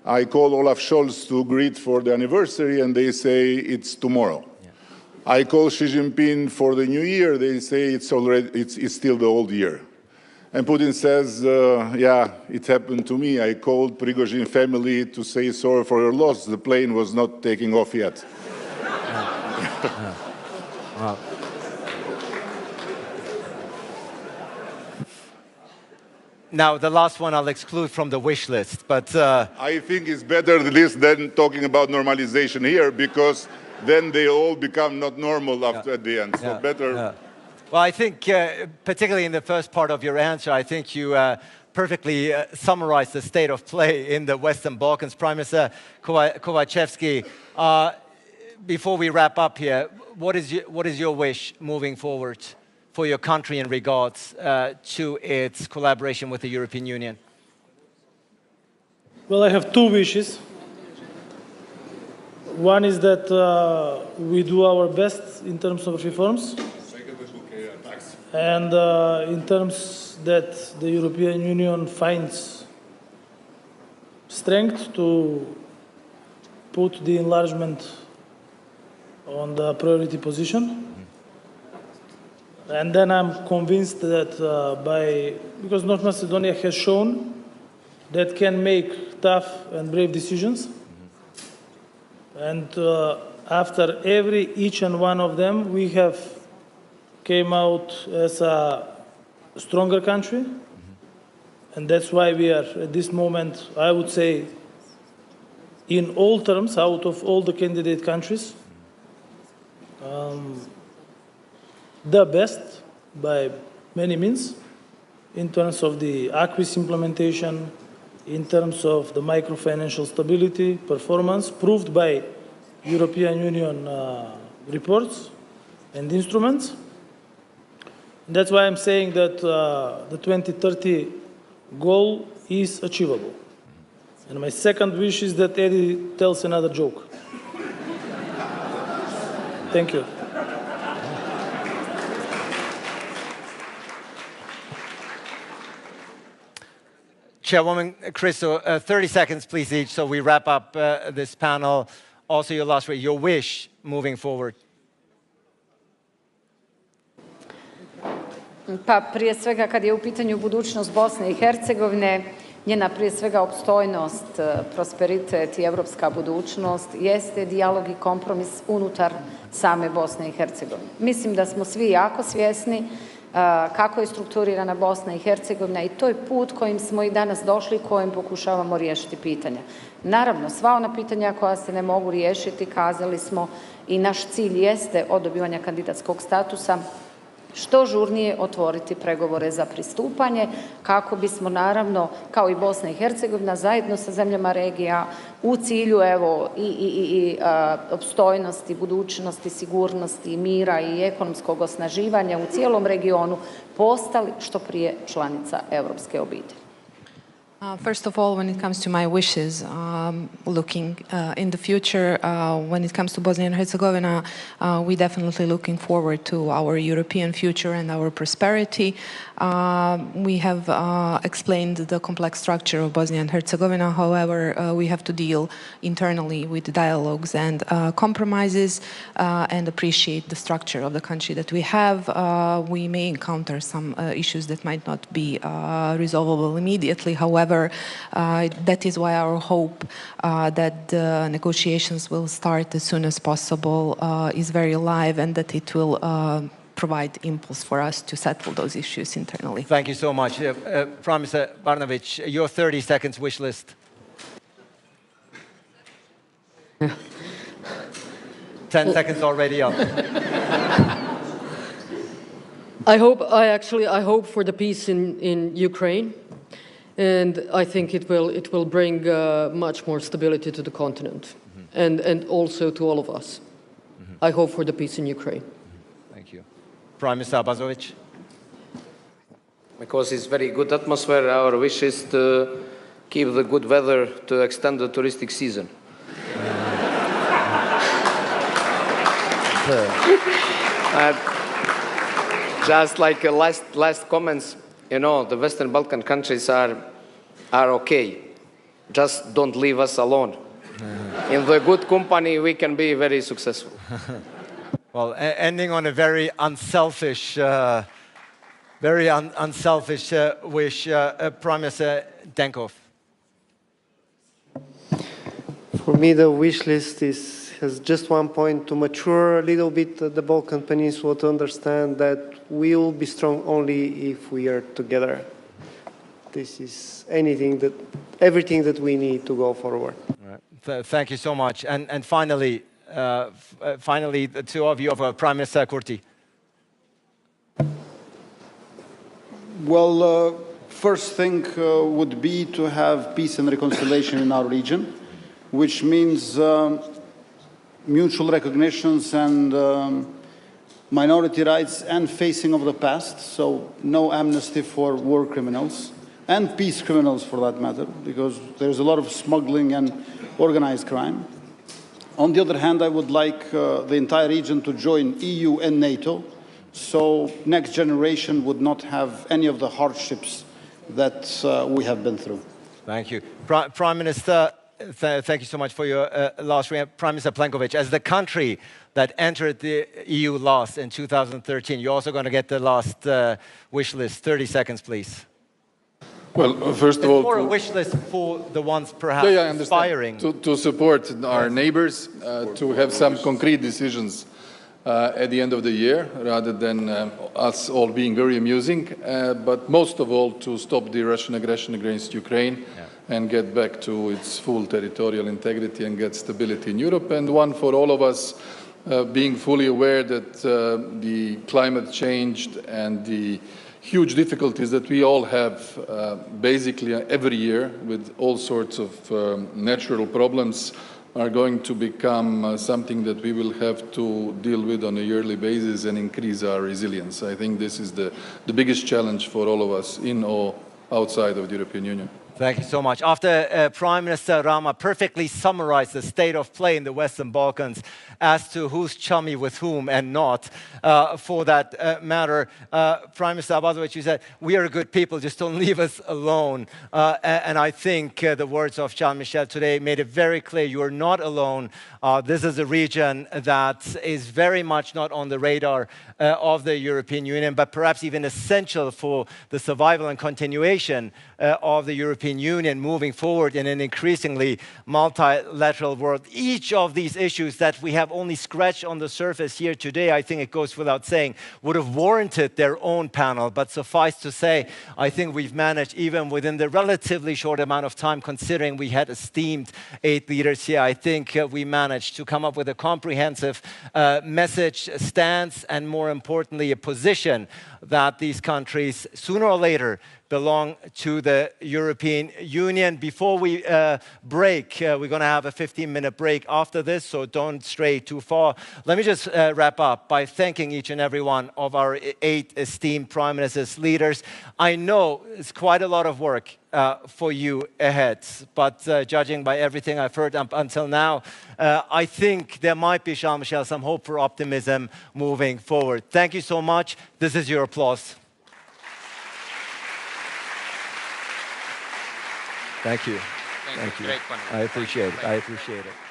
I called Olaf Scholz to greet for the anniversary, and they say it's tomorrow. Yeah. I called Xi Jinping for the new year. They say it's still the old year. And Putin says, yeah, it happened to me. I called Prigozhin family to say sorry for your loss. The plane was not taking off yet. Wow. Now, the last one I'll exclude from the wish list, but... I think it's better this than talking about normalization here, because then they all become not normal after at the end. So better... Well, I think, particularly in the first part of your answer, I think you perfectly summarized the state of play in the Western Balkans. Prime Minister Kovacevski, before we wrap up here, what is your wish moving forward for your country in regards to its collaboration with the European Union? Well, I have two wishes. One is that we do our best in terms of reforms, and in terms that the European Union finds strength to put the enlargement on the priority position. And then I'm convinced that because North Macedonia has shown that can make tough and brave decisions. And after each and one of them, we have came out as a stronger country. And that's why we are, at this moment, I would say, in all terms, out of all the candidate countries, the best by many means, in terms of the acquis implementation, in terms of the microfinancial stability, performance, proved by European Union reports and instruments. And that's why I'm saying that the 2030 goal is achievable. And my second wish is that Eddie tells another joke. Thank you. Chairwoman Christo, 30 seconds, please, each, so we wrap up this panel. Also, your last word, your wish moving forward. Pa prije svega kad je u pitanju budućnost Bosne i Hercegovine, njena prije svega opstojnost, prosperitet i evropska budućnost jeste dijalog i kompromis unutar same Bosne i Hercegovine. Mislim da smo svi jako svjesni kako je strukturirana Bosna i Hercegovina i to je put kojim smo i danas došli, kojim pokušavamo riješiti pitanja. Naravno, sva ona pitanja koja se ne mogu riješiti, kazali smo, i naš cilj jeste od dobivanja kandidatskog statusa što žurnije otvoriti pregovore za pristupanje, kako bismo naravno, kao i Bosna i Hercegovina, zajedno sa zemljama regija, u cilju i opstojnosti, budućnosti, sigurnosti, mira i ekonomskog osnaživanja u cijelom regionu, postali što prije članica evropske obitelji. First of all, when it comes to my wishes, looking in the future, when it comes to Bosnia and Herzegovina, we definitely looking forward to our European future and our prosperity. We have explained the complex structure of Bosnia and Herzegovina. However, we have to deal internally with dialogues and compromises and appreciate the structure of the country that we have. We may encounter some issues that might not be resolvable immediately. However, that is why our hope that the negotiations will start as soon as possible is very alive, and that it will provide impulse for us to settle those issues internally. Thank you so much. Prime Minister Barnovic, your 30 seconds wish list. 10 seconds already up. I hope for the peace in Ukraine. And I think it will bring much more stability to the continent, and also to all of us. I hope for the peace in Ukraine. Thank you. Prime Minister Abazovic. Because it's very good atmosphere, our wish is to keep the good weather to extend the touristic season. Just like last comments, you know, the Western Balkan countries are okay. Just don't leave us alone. In the good company, we can be very successful. Well, ending on a very unselfish, wish, Prime Minister Denkov. For me, the wish list has just one point: to mature a little bit the Balkan Peninsula, to understand that we will be strong only if we are together. This is everything that we need to go forward. Right. Thank you so much. And finally, the two of you, Prime Minister Kurti. Well, First thing would be to have peace and reconciliation in our region, which means mutual recognitions and minority rights and facing of the past, so no amnesty for war criminals and peace criminals for that matter, because there's a lot of smuggling and organized crime. On the other hand, I would like the entire region to join EU and NATO, so next generation would not have any of the hardships that we have been through. Thank you. Prime Minister, thank you so much for your last remark. Prime Minister Plenković, as the country that entered the EU last in 2013, you're also going to get the last wish list. 30 seconds, please. Well, first of all, more a wish list for the ones perhaps aspiring to support our neighbors, to have some concrete decisions at the end of the year, rather than us all being very amusing, but most of all to stop the Russian aggression against Ukraine and get back to its full territorial integrity and get stability in Europe. And one for all of us, being fully aware that the climate change and the huge difficulties that we all have basically every year with all sorts of natural problems are going to become something that we will have to deal with on a yearly basis and increase our resilience. I think this is the biggest challenge for all of us in or outside of the European Union. Thank you so much. After Prime Minister Rama perfectly summarized the state of play in the Western Balkans as to who's chummy with whom and not, for that matter, Prime Minister Abazovic, you said, we are good people, just don't leave us alone. And I think the words of Charles Michel today made it very clear you are not alone. This is a region that is very much not on the radar of the European Union, but perhaps even essential for the survival and continuation of the European Union moving forward in an increasingly multilateral world. Each of these issues that we have only scratched on the surface here today, I think it goes without saying, would have warranted their own panel. But suffice to say, I think we've managed, even within the relatively short amount of time, considering we had esteemed 8 leaders here, I think we managed to come up with a comprehensive message, stance, and more importantly, a position that these countries, sooner or later, belong to the European Union. Before we break, we're going to have a 15-minute break after this, so don't stray too far. Let me just wrap up by thanking each and every one of our 8 esteemed Prime Ministers, leaders. I know it's quite a lot of work for you ahead, but judging by everything I've heard up until now, I think there might be, Charles Michel, some hope for optimism moving forward. Thank you so much. This is your applause. Thank you. Thank you. I appreciate it. I appreciate it.